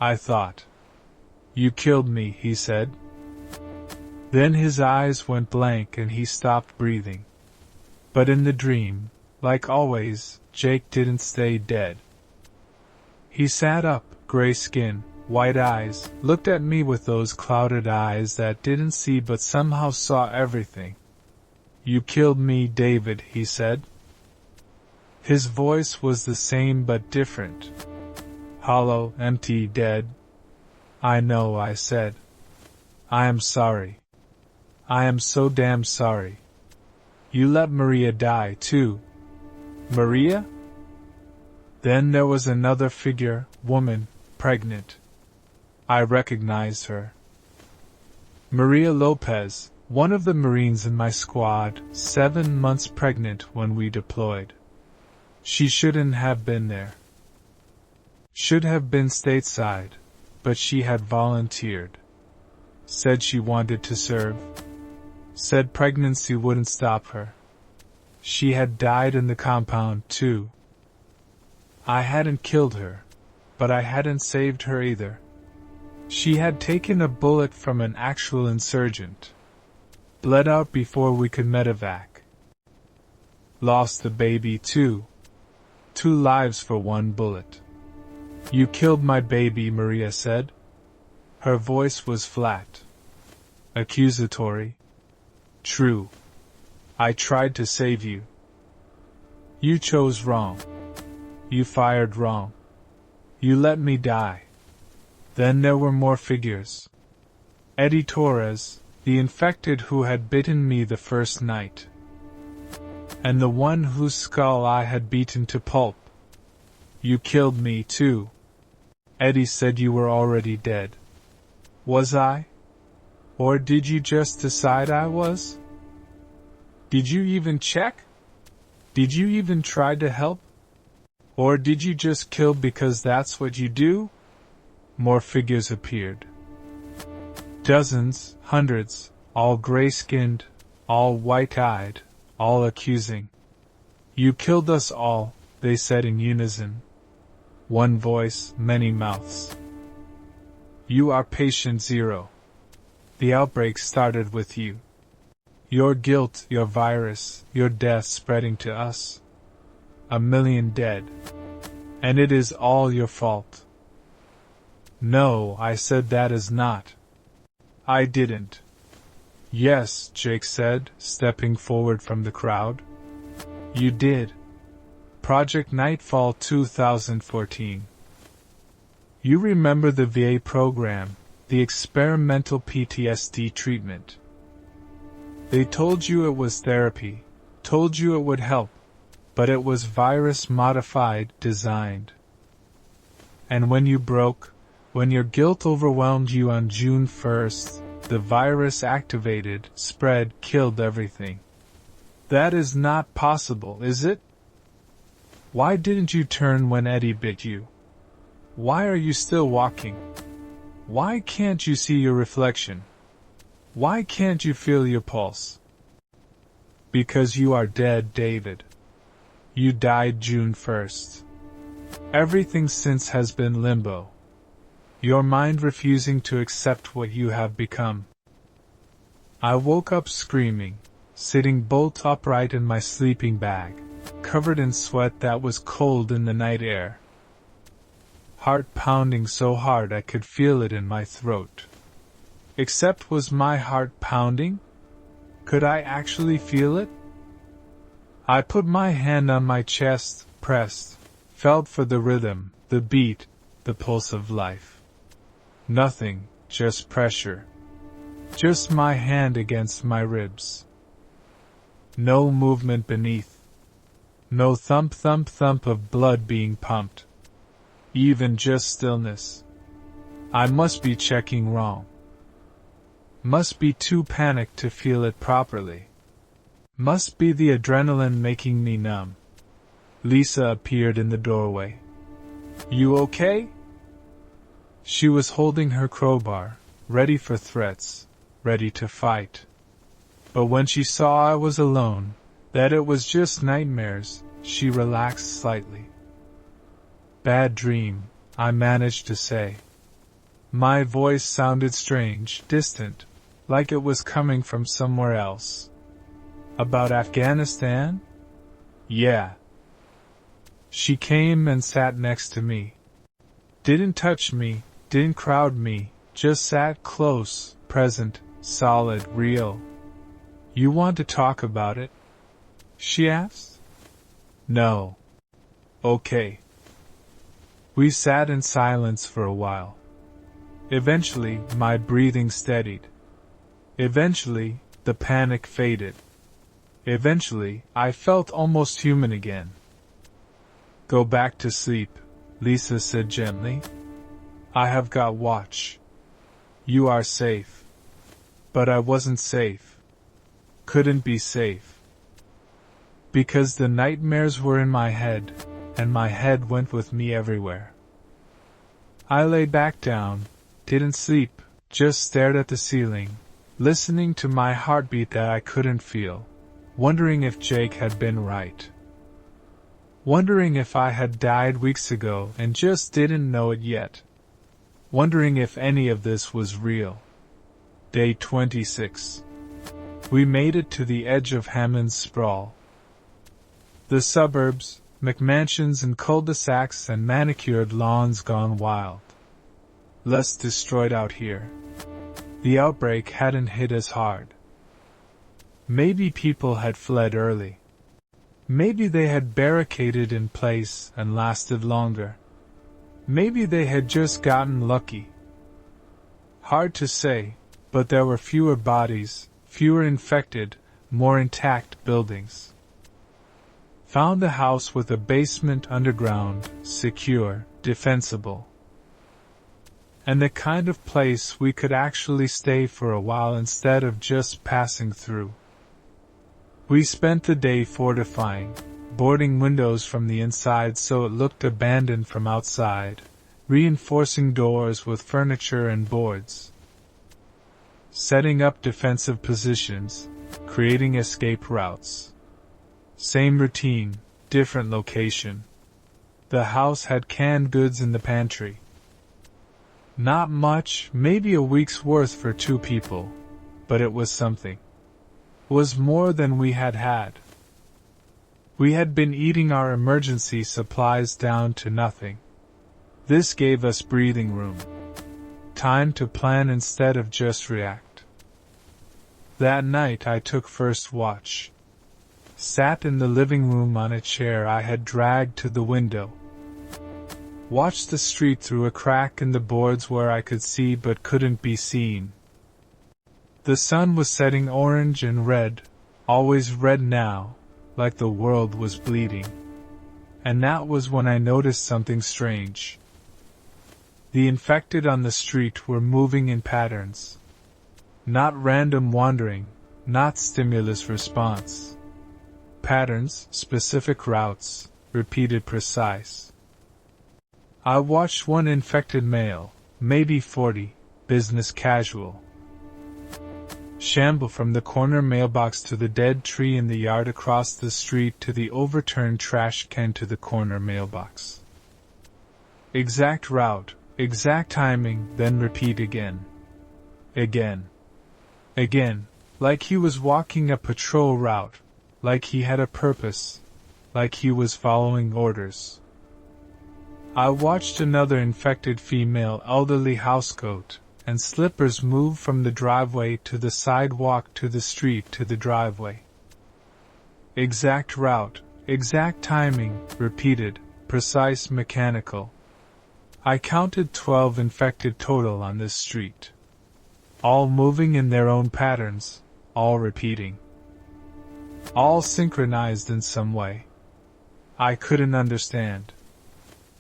I thought. You killed me, he said. Then his eyes went blank and he stopped breathing. But in the dream, like always, Jake didn't stay dead. He sat up, gray skin, white eyes, looked at me with those clouded eyes that didn't see but somehow saw everything. You killed me, David, he said. His voice was the same but different. Hollow, empty, dead. I know, I said. I am sorry. I am so damn sorry. You let Maria die, too. Maria? Then there was another figure, woman, pregnant. I recognized her. Maria Lopez, one of the Marines in my squad, 7 months pregnant when we deployed. She shouldn't have been there. Should have been stateside, but she had volunteered. Said she wanted to serve. Said pregnancy wouldn't stop her. She had died in the compound, too. I hadn't killed her, but I hadn't saved her either. She had taken a bullet from an actual insurgent. Bled out before we could medevac. Lost the baby, too. 2 lives for 1 bullet. You killed my baby, Maria said. Her voice was flat. Accusatory. True. I tried to save you. You chose wrong. You fired wrong. You let me die. Then there were more figures. Eddie Torres, the infected who had bitten me the first night. And the one whose skull I had beaten to pulp. You killed me, too. Eddie said you were already dead. Was I? Or did you just decide I was? Did you even check? Did you even try to help? Or did you just kill because that's what you do? More figures appeared. Dozens, hundreds, all gray-skinned, all white-eyed, all accusing. You killed us all, they said in unison. One voice, many mouths. You are patient zero. The outbreak started with you. Your guilt, your virus, your death spreading to us. 1 million dead. And it is all your fault. No, I said that is not. I didn't. Yes, Jake said, stepping forward from the crowd. You did. Project Nightfall 2014. You remember the VA program, the experimental PTSD treatment. They told you it was therapy, told you it would help, but it was virus-modified, designed. And when you broke, when your guilt overwhelmed you on June 1st, the virus activated, spread, killed everything. That is not possible, is it? Why didn't you turn when Eddie bit you? Why are you still walking? Why can't you see your reflection? Why can't you feel your pulse? Because you are dead, David. You died June 1st. Everything since has been limbo. Your mind refusing to accept what you have become. I woke up screaming, sitting bolt upright in my sleeping bag, covered in sweat that was cold in the night air. Heart pounding so hard I could feel it in my throat. Except was my heart pounding? Could I actually feel it? I put my hand on my chest, pressed, felt for the rhythm, the beat, the pulse of life. Nothing, just pressure. Just my hand against my ribs. No movement beneath. No thump thump thump of blood being pumped. Even just stillness. I must be checking wrong. Must be too panicked to feel it properly. Must be the adrenaline making me numb. Lisa appeared in the doorway. You okay? She was holding her crowbar, ready for threats, ready to fight. But when she saw I was alone, that it was just nightmares, she relaxed slightly. Bad dream, I managed to say. My voice sounded strange, distant, like it was coming from somewhere else. About Afghanistan? Yeah. She came and sat next to me. Didn't touch me, didn't crowd me, just sat close, present, solid, real. You want to talk about it? She asked. No. Okay. We sat in silence for a while. Eventually, my breathing steadied. Eventually, the panic faded. Eventually, I felt almost human again. Go back to sleep, Lisa said gently. I have got watch. You are safe. But I wasn't safe. Couldn't be safe. Because the nightmares were in my head, and my head went with me everywhere. I lay back down, didn't sleep, just stared at the ceiling, listening to my heartbeat that I couldn't feel, wondering if Jake had been right. Wondering if I had died weeks ago and just didn't know it yet. Wondering if any of this was real. Day 26. We made it to the edge of Hammond's sprawl. The suburbs, McMansions and cul-de-sacs and manicured lawns gone wild. Less destroyed out here. The outbreak hadn't hit as hard. Maybe people had fled early. Maybe they had barricaded in place and lasted longer. Maybe they had just gotten lucky. Hard to say, but there were fewer bodies, fewer infected, more intact buildings. Found a house with a basement underground, secure, defensible. And the kind of place we could actually stay for a while instead of just passing through. We spent the day fortifying, boarding windows from the inside so it looked abandoned from outside, reinforcing doors with furniture and boards. Setting up defensive positions, creating escape routes. Same routine, different location. The house had canned goods in the pantry. Not much, maybe a week's worth for 2 people, but it was something. Was more than we had had. We had been eating our emergency supplies down to nothing. This gave us breathing room. Time to plan instead of just react. That night I took first watch. Sat in the living room on a chair I had dragged to the window. Watched the street through a crack in the boards where I could see but couldn't be seen. The sun was setting orange and red, always red now, like the world was bleeding. And that was when I noticed something strange. The infected on the street were moving in patterns. Not random wandering, not stimulus response. Patterns, specific routes, repeated precise. I watched one infected male, maybe 40, business casual. Shamble from the corner mailbox to the dead tree in the yard across the street to the overturned trash can to the corner mailbox. Exact route, exact timing, then repeat again. Again. Again, like he was walking a patrol route, like he had a purpose, like he was following orders. I watched another infected female elderly housecoat and slippers move from the driveway to the sidewalk to the street to the driveway. Exact route, exact timing, repeated, precise, mechanical. I counted 12 infected total on this street. All moving in their own patterns, all repeating. All synchronized in some way. I couldn't understand.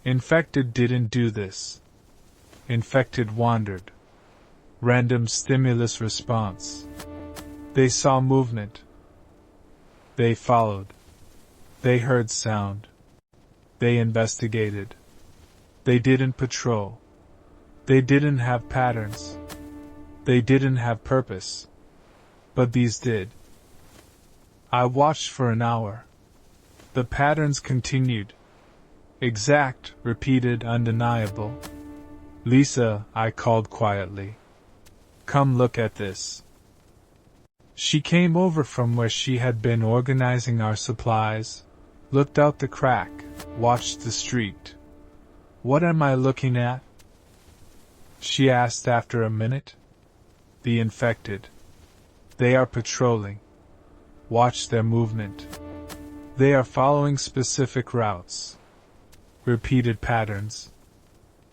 Infected didn't do this. Infected wandered. Random stimulus response. They saw movement. They followed. They heard sound. They investigated. They didn't patrol. They didn't have patterns. They didn't have purpose. But these did. I watched for an hour. The patterns continued. Exact, repeated, undeniable. Lisa, I called quietly. Come look at this. She came over from where she had been organizing our supplies, looked out the crack, watched the street. What am I looking at? She asked after a minute. The infected. They are patrolling. Watch their movement. They are following specific routes. Repeated patterns.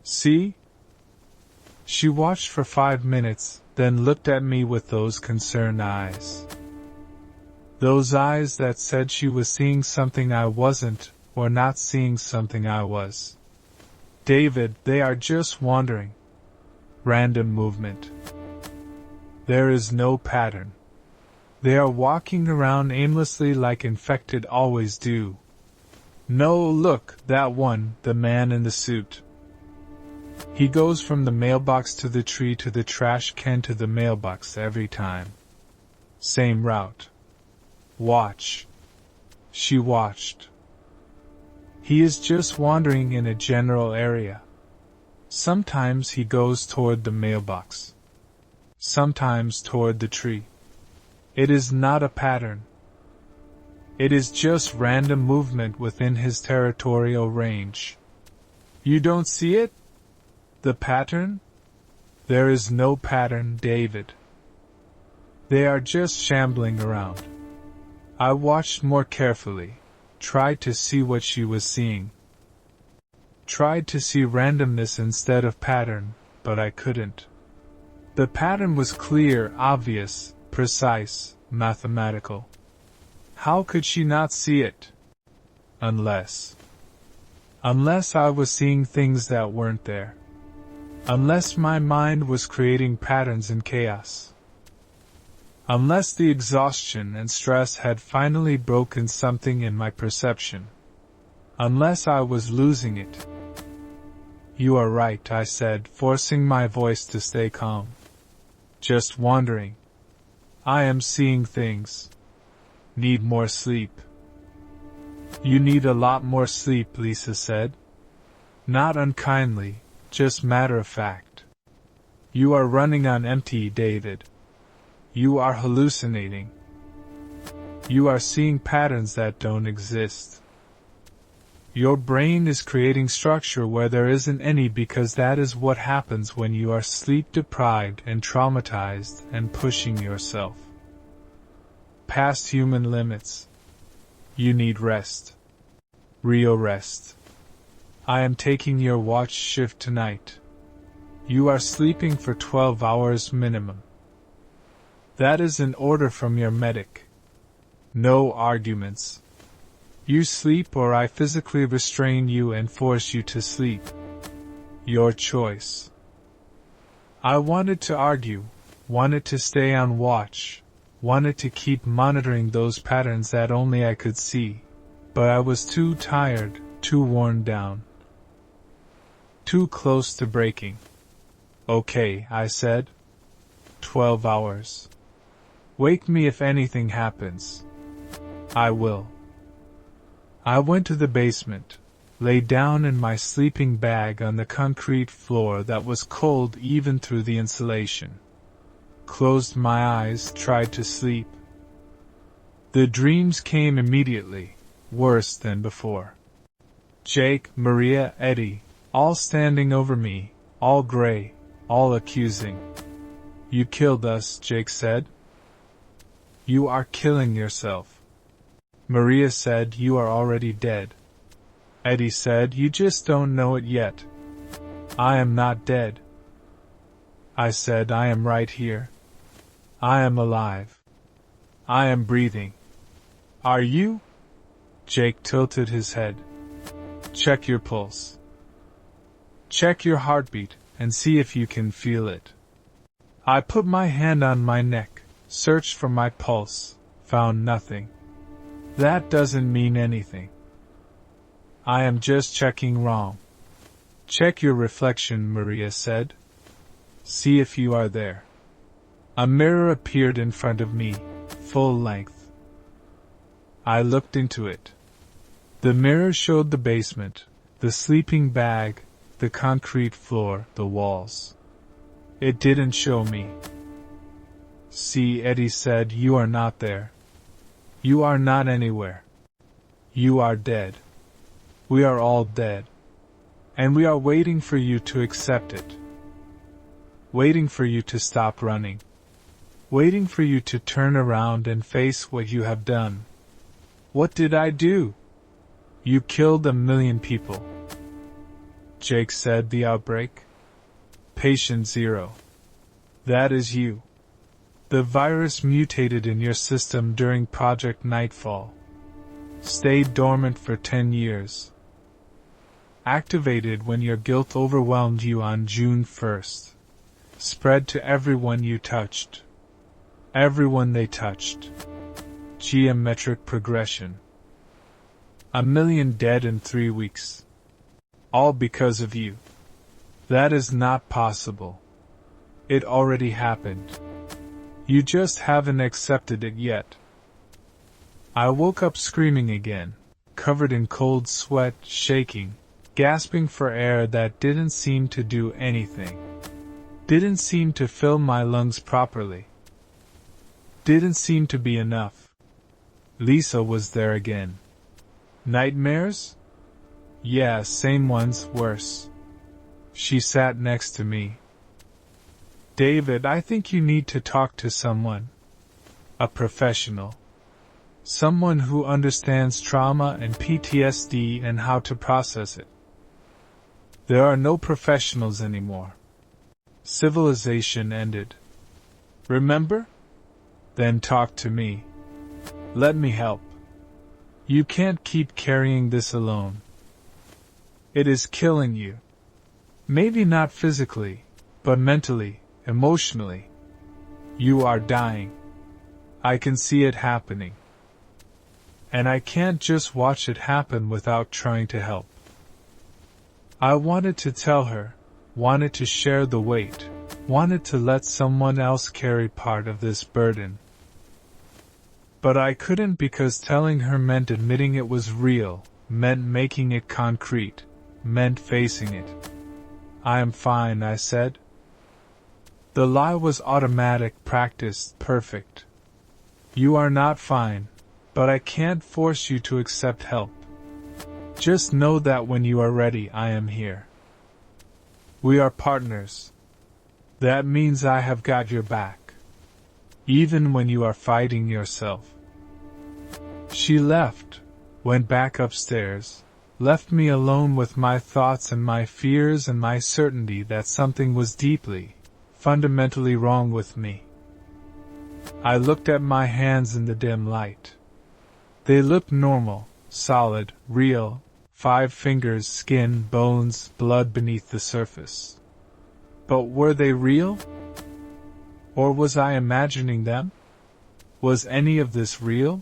See? She watched for 5 minutes, then looked at me with those concerned eyes. Those eyes that said she was seeing something I wasn't, or not seeing something I was. David, they are just wandering. Random movement. There is no pattern. They are walking around aimlessly like infected always do. No, look, that one, the man in the suit. He goes from the mailbox to the tree to the trash can to the mailbox every time. Same route. Watch. She watched. He is just wandering in a general area. Sometimes he goes toward the mailbox. Sometimes toward the tree. It is not a pattern. It is just random movement within his territorial range. You don't see it? The pattern? There is no pattern, David. They are just shambling around. I watched more carefully, tried to see what she was seeing. Tried to see randomness instead of pattern, but I couldn't. The pattern was clear, obvious, precise, mathematical. How could she not see it? Unless I was seeing things that weren't there. Unless my mind was creating patterns in chaos. Unless the exhaustion and stress had finally broken something in my perception. Unless I was losing it. You are right, I said, forcing my voice to stay calm. Just wandering. I am seeing things. Need more sleep. You need a lot more sleep, Lisa said. Not unkindly, just matter of fact. You are running on empty, David. You are hallucinating. You are seeing patterns that don't exist. Your brain is creating structure where there isn't any because that is what happens when you are sleep-deprived and traumatized and pushing yourself past human limits. You need rest. Real rest. I am taking your watch shift tonight. You are sleeping for 12 hours minimum. That is an order from your medic. No arguments. You sleep or I physically restrain you and force you to sleep. Your choice. I wanted to argue, wanted to stay on watch, wanted to keep monitoring those patterns that only I could see, but I was too tired, too worn down. Too close to breaking. Okay, I said. 12 hours. Wake me if anything happens. I will. I went to the basement, lay down in my sleeping bag on the concrete floor that was cold even through the insulation. Closed my eyes, tried to sleep. The dreams came immediately, worse than before. Jake, Maria, Eddie, all standing over me, all gray, all accusing. You killed us, Jake said. You are killing yourself. Maria said, you are already dead. Eddie said, you just don't know it yet. I am not dead. I said, I am right here. I am alive. I am breathing. Are you? Jake tilted his head. Check your pulse. Check your heartbeat and see if you can feel it. I put my hand on my neck, searched for my pulse, found nothing. That doesn't mean anything. I am just checking wrong. Check your reflection, Maria said. See if you are there. A mirror appeared in front of me, full length. I looked into it. The mirror showed the basement, the sleeping bag, the concrete floor, the walls. It didn't show me. See, Eddie said, you are not there. You are not anywhere. You are dead. We are all dead. And we are waiting for you to accept it. Waiting for you to stop running. Waiting for you to turn around and face what you have done. What did I do? You killed 1 million people. Jake said, the outbreak? Patient 0. That is you. The virus mutated in your system during Project Nightfall. Stayed dormant for 10 years. Activated when your guilt overwhelmed you on June 1st. Spread to everyone you touched. Everyone they touched. Geometric progression. 1 million dead in 3 weeks. All because of you. That is not possible. It already happened. You just haven't accepted it yet. I woke up screaming again, covered in cold sweat, shaking, gasping for air that didn't seem to do anything. Didn't seem to fill my lungs properly. Didn't seem to be enough. Lisa was there again. Nightmares? Yeah, same ones, worse. She sat next to me. David, I think you need to talk to someone. A professional. Someone who understands trauma and PTSD and how to process it. There are no professionals anymore. Civilization ended. Remember? Then talk to me. Let me help. You can't keep carrying this alone. It is killing you. Maybe not physically, but mentally, emotionally. You are dying. I can see it happening. And I can't just watch it happen without trying to help. I wanted to tell her, wanted to share the weight, wanted to let someone else carry part of this burden. But I couldn't because telling her meant admitting it was real, meant making it concrete, meant facing it. I am fine, I said. The lie was automatic, practiced, perfect. You are not fine, but I can't force you to accept help. Just know that when you are ready, I am here. We are partners. That means I have got your back. Even when you are fighting yourself. She left, went back upstairs, left me alone with my thoughts and my fears and my certainty that something was deeply, fundamentally wrong with me. I looked at my hands in the dim light. They looked normal, solid, real, 5 fingers, skin, bones, blood beneath the surface. But were they real? Or was I imagining them? Was any of this real?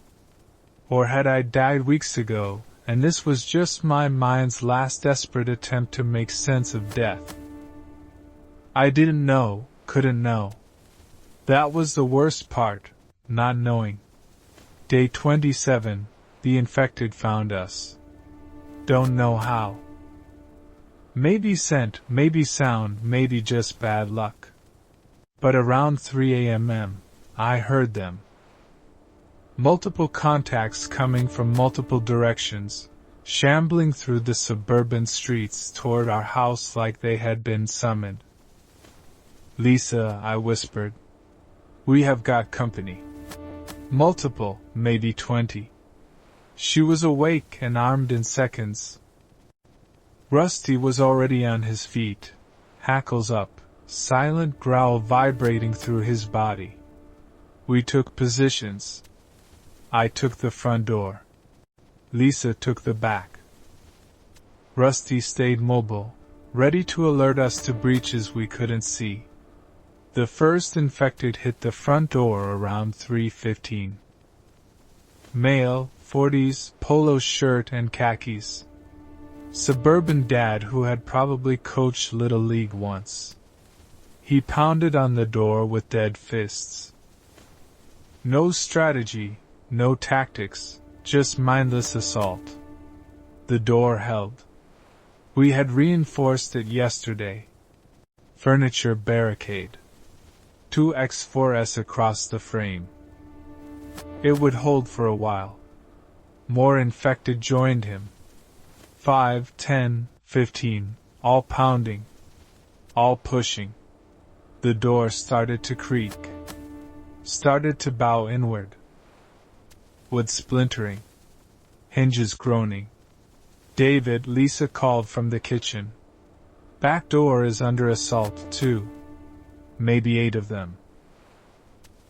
Or had I died weeks ago, and this was just my mind's last desperate attempt to make sense of death? I didn't know, couldn't know. That was the worst part, not knowing. Day 27, the infected found us. Don't know how. Maybe scent, maybe sound, maybe just bad luck. But around 3 a.m., I heard them. Multiple contacts coming from multiple directions, shambling through the suburban streets toward our house like they had been summoned. Lisa, I whispered. We have got company. Multiple, maybe 20. She was awake and armed in seconds. Rusty was already on his feet, hackles up, silent growl vibrating through his body. We took positions. I took the front door. Lisa took the back. Rusty stayed mobile, ready to alert us to breaches we couldn't see. The first infected hit the front door around 3:15. Male, 40s, polo shirt and khakis. Suburban dad who had probably coached Little League once. He pounded on the door with dead fists. No strategy, no tactics, just mindless assault. The door held. We had reinforced it yesterday. Furniture barricade. 2x4s across the frame. It would hold for a while. More infected joined him. 5, 10, 15, all pounding. All pushing. The door started to creak. Started to bow inward. Wood splintering. Hinges groaning. David, Lisa called from the kitchen. Back door is under assault, too. Maybe 8 of them.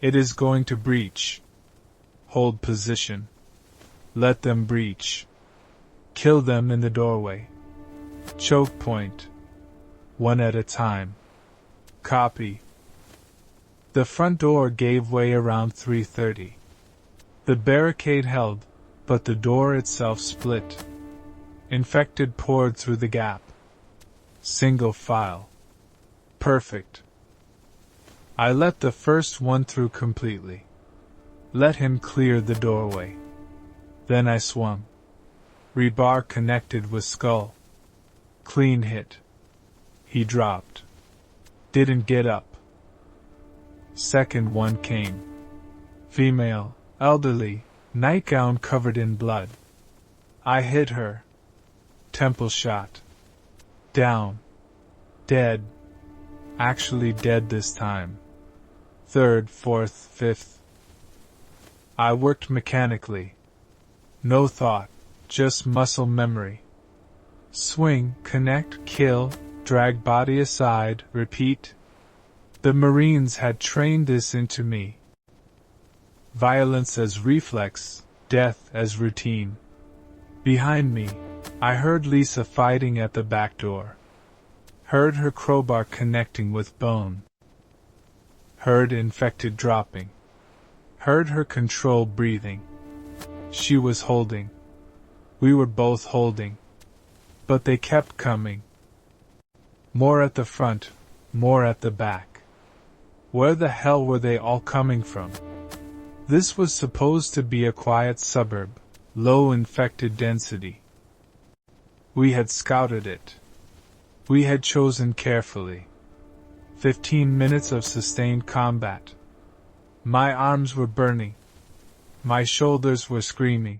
It is going to breach. Hold position. Let them breach. Kill them in the doorway. Choke point. 1 at a time. Copy. The front door gave way around 3:30. The barricade held, but the door itself split. Infected poured through the gap. Single file. Perfect. I let the first one through completely. Let him clear the doorway. Then I swung. Rebar connected with skull. Clean hit. He dropped. Didn't get up. Second one came. Female, elderly, nightgown covered in blood. I hit her. Temple shot. Down. Dead. Actually dead this time. Third, fourth, fifth. I worked mechanically. No thought, just muscle memory. Swing, connect, kill, drag body aside, repeat. The Marines had trained this into me. Violence as reflex, death as routine. Behind me, I heard Lisa fighting at the back door. Heard her crowbar connecting with bone. Heard infected dropping. Heard her control breathing. She was holding. We were both holding. But they kept coming. More at the front, more at the back. Where the hell were they all coming from? This was supposed to be a quiet suburb, low infected density. We had scouted it. We had chosen carefully. 15 minutes of sustained combat. My arms were burning. My shoulders were screaming.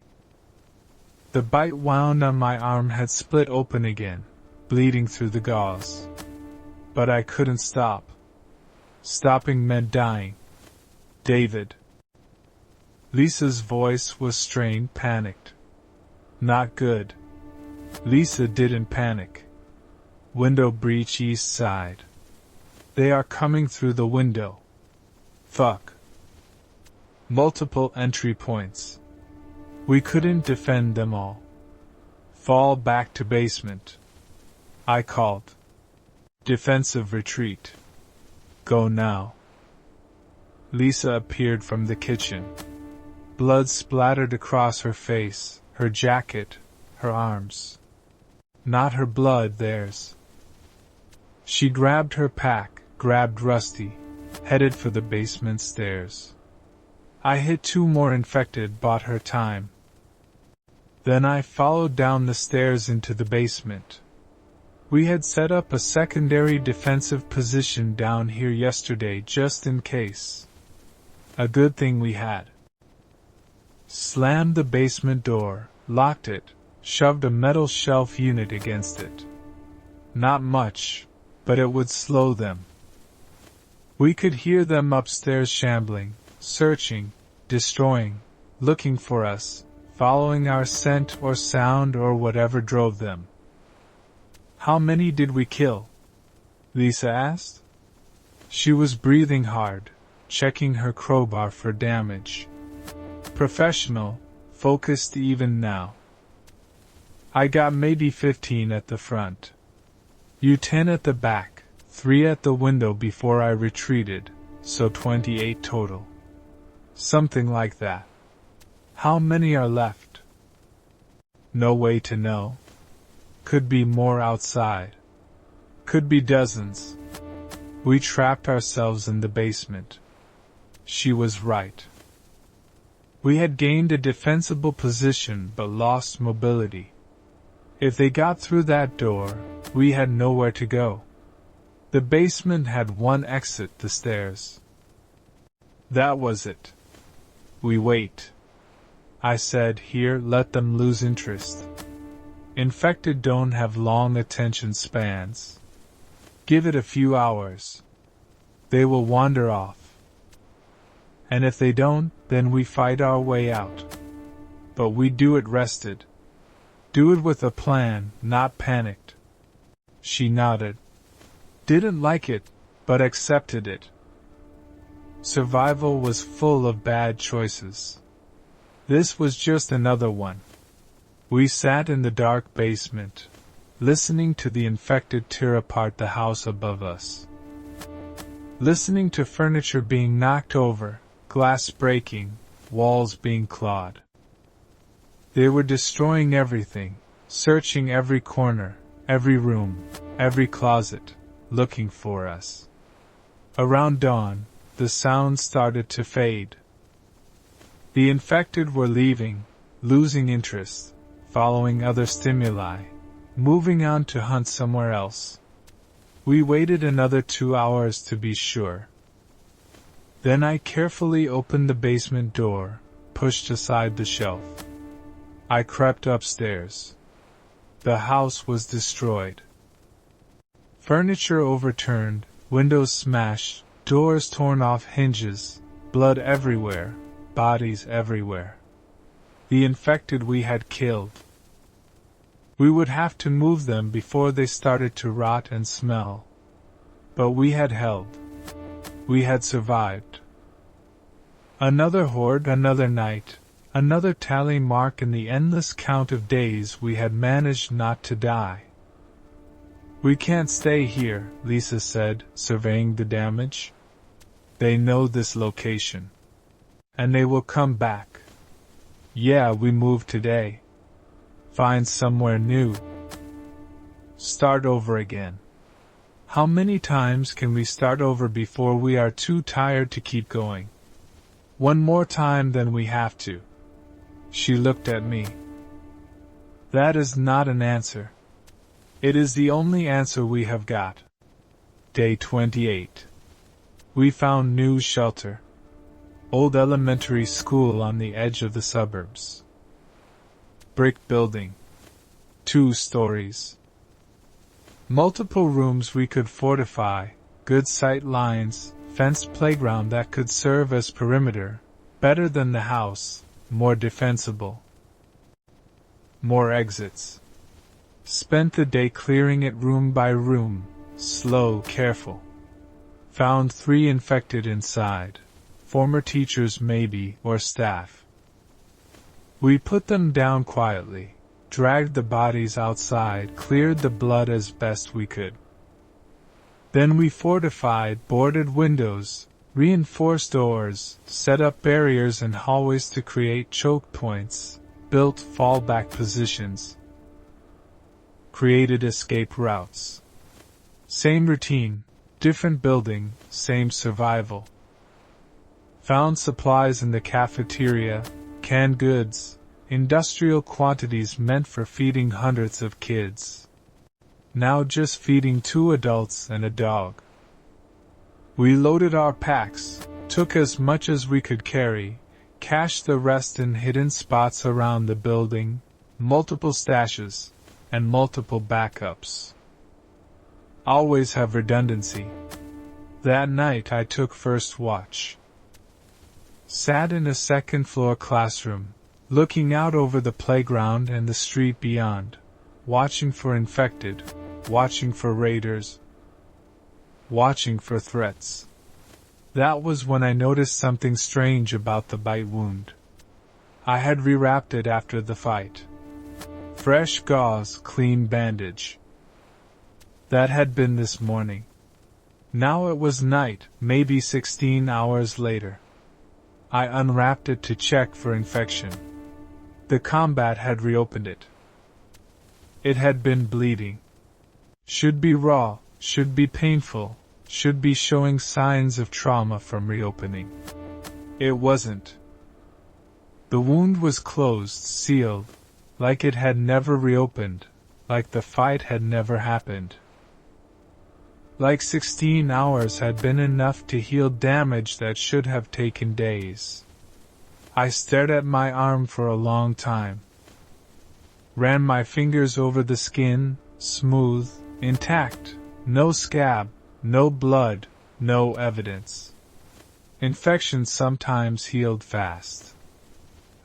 The bite wound on my arm had split open again, bleeding through the gauze. But I couldn't stop. Stopping meant dying. David. Lisa's voice was strained, panicked. Not good. Lisa didn't panic. Window breach east side. They are coming through the window. Fuck. Multiple entry points. We couldn't defend them all. Fall back to basement. I called. Defensive retreat. Go now. Lisa appeared from the kitchen. Blood splattered across her face, her jacket, her arms. Not her blood, theirs. She grabbed her pack, grabbed Rusty, headed for the basement stairs. I hit 2 more infected, bought her time. Then I followed down the stairs into the basement. We had set up a secondary defensive position down here yesterday just in case. A good thing we had. Slammed the basement door, locked it, shoved a metal shelf unit against it. Not much, but it would slow them. We could hear them upstairs shambling, searching, destroying, looking for us, following our scent or sound or whatever drove them. How many did we kill? Lisa asked. She was breathing hard, checking her crowbar for damage. Professional, focused even now. I got maybe 15 at the front. You 10 at the back, 3 at the window before I retreated, so 28 total. Something like that. How many are left? No way to know. Could be more outside. Could be dozens. We trapped ourselves in the basement. She was right. We had gained a defensible position but lost mobility. If they got through that door, we had nowhere to go. The basement had one exit, the stairs. That was it. We wait. I said, here, let them lose interest. Infected don't have long attention spans. Give it a few hours. They will wander off. And if they don't, then we fight our way out. But we do it rested. Do it with a plan, not panicked. She nodded. Didn't like it, but accepted it. Survival was full of bad choices. This was just another one. We sat in the dark basement, listening to the infected tear apart the house above us. Listening to furniture being knocked over, glass breaking, walls being clawed. They were destroying everything, searching every corner, every room, every closet, looking for us. Around dawn, the sound started to fade. The infected were leaving, losing interest, following other stimuli, moving on to hunt somewhere else. We waited another 2 hours to be sure. Then I carefully opened the basement door, pushed aside the shelf. I crept upstairs. The house was destroyed. Furniture overturned, windows smashed, doors torn off hinges, blood everywhere, bodies everywhere. The infected we had killed. We would have to move them before they started to rot and smell. But we had held. We had survived. Another horde, another night, another tally mark in the endless count of days we had managed not to die. We can't stay here, Lisa said, surveying the damage. They know this location. And they will come back. Yeah, we move today. Find somewhere new. Start over again. How many times can we start over before we are too tired to keep going? One more time, then we have to. She looked at me. That is not an answer. It is the only answer we have got. Day 28. We found new shelter. Old elementary school on the edge of the suburbs. Brick building. 2 stories. Multiple rooms we could fortify, good sight lines, fenced playground that could serve as perimeter, better than the house, more defensible. More exits. Spent the day clearing it room by room, slow, careful. Found 3 infected inside, former teachers maybe, or staff. We put them down quietly, dragged the bodies outside, cleared the blood as best we could. Then we fortified, boarded windows, reinforced doors, set up barriers in hallways to create choke points, built fallback positions, created escape routes. Same routine, different building, same survival. Found supplies in the cafeteria, canned goods, industrial quantities meant for feeding hundreds of kids. Now just feeding 2 adults and a dog. We loaded our packs, took as much as we could carry, cached the rest in hidden spots around the building, multiple stashes, and multiple backups. Always have redundancy. That night I took first watch. Sat in a second-floor classroom, looking out over the playground and the street beyond, watching for infected, watching for raiders, watching for threats. That was when I noticed something strange about the bite wound. I had rewrapped it after the fight. Fresh gauze, clean bandage. That had been this morning. Now it was night, maybe 16 hours later. I unwrapped it to check for infection. The combat had reopened it. It had been bleeding. Should be raw, should be painful, should be showing signs of trauma from reopening. It wasn't. The wound was closed, sealed, like it had never reopened, like the fight had never happened. Like 16 hours had been enough to heal damage that should have taken days. I stared at my arm for a long time. Ran my fingers over the skin, smooth, intact, no scab, no blood, no evidence. Infections sometimes healed fast.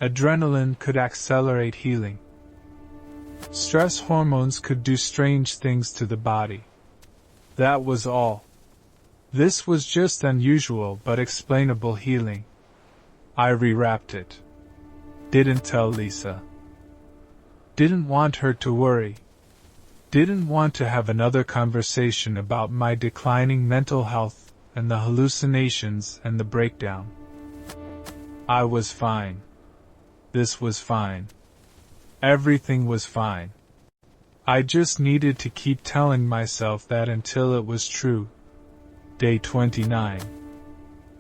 Adrenaline could accelerate healing. Stress hormones could do strange things to the body. That was all. This was just unusual but explainable healing. I rewrapped it. Didn't tell Lisa. Didn't want her to worry. Didn't want to have another conversation about my declining mental health and the hallucinations and the breakdown. I was fine. This was fine. Everything was fine. I just needed to keep telling myself that until it was true. Day 29.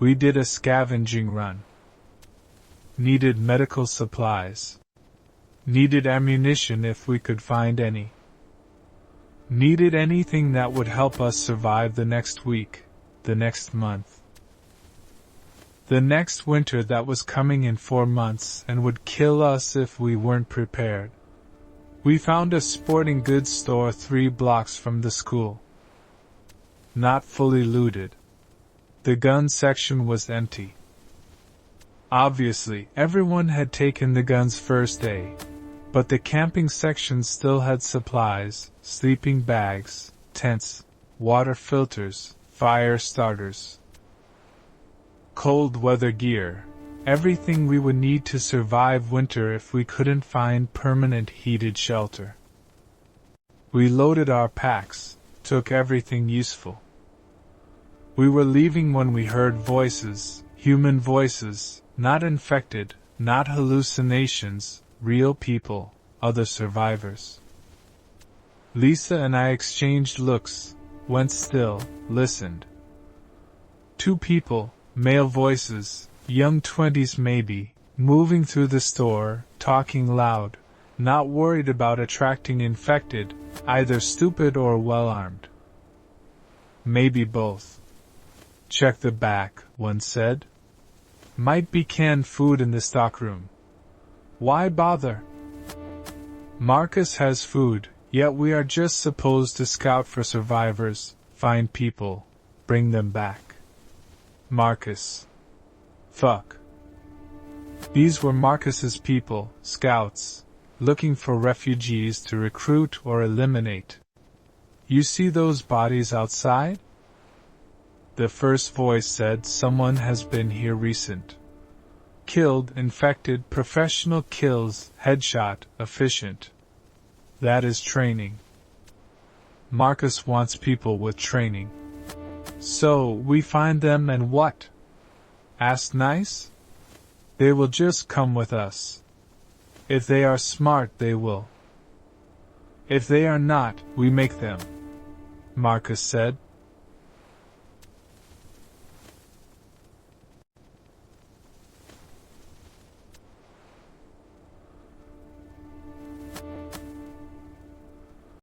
We did a scavenging run. Needed medical supplies. Needed ammunition if we could find any. Needed anything that would help us survive the next week, the next month. The next winter that was coming in 4 months and would kill us if we weren't prepared. We found a sporting goods store 3 blocks from the school. Not fully looted. The gun section was empty. Obviously, everyone had taken the guns first day, but the camping section still had supplies, sleeping bags, tents, water filters, fire starters, cold weather gear, everything we would need to survive winter if we couldn't find permanent heated shelter. We loaded our packs, took everything useful. We were leaving when we heard voices, human voices, not infected, not hallucinations, real people, other survivors. Lisa and I exchanged looks, went still, listened. 2 people, male voices, young 20s maybe, moving through the store, talking loud, not worried about attracting infected, either stupid or well-armed. Maybe both. Check the back, one said. Might be canned food in the stockroom. Why bother? Marcus has food, yet we are just supposed to scout for survivors, find people, bring them back. Marcus. Fuck. These were Marcus's people, scouts, looking for refugees to recruit or eliminate. You see those bodies outside? The first voice said someone has been here recent. Killed, infected, professional kills, headshot, efficient. That is training. Marcus wants people with training. So, we find them and what? Ask nice? They will just come with us. If they are smart, they will. If they are not, we make them. Marcus said.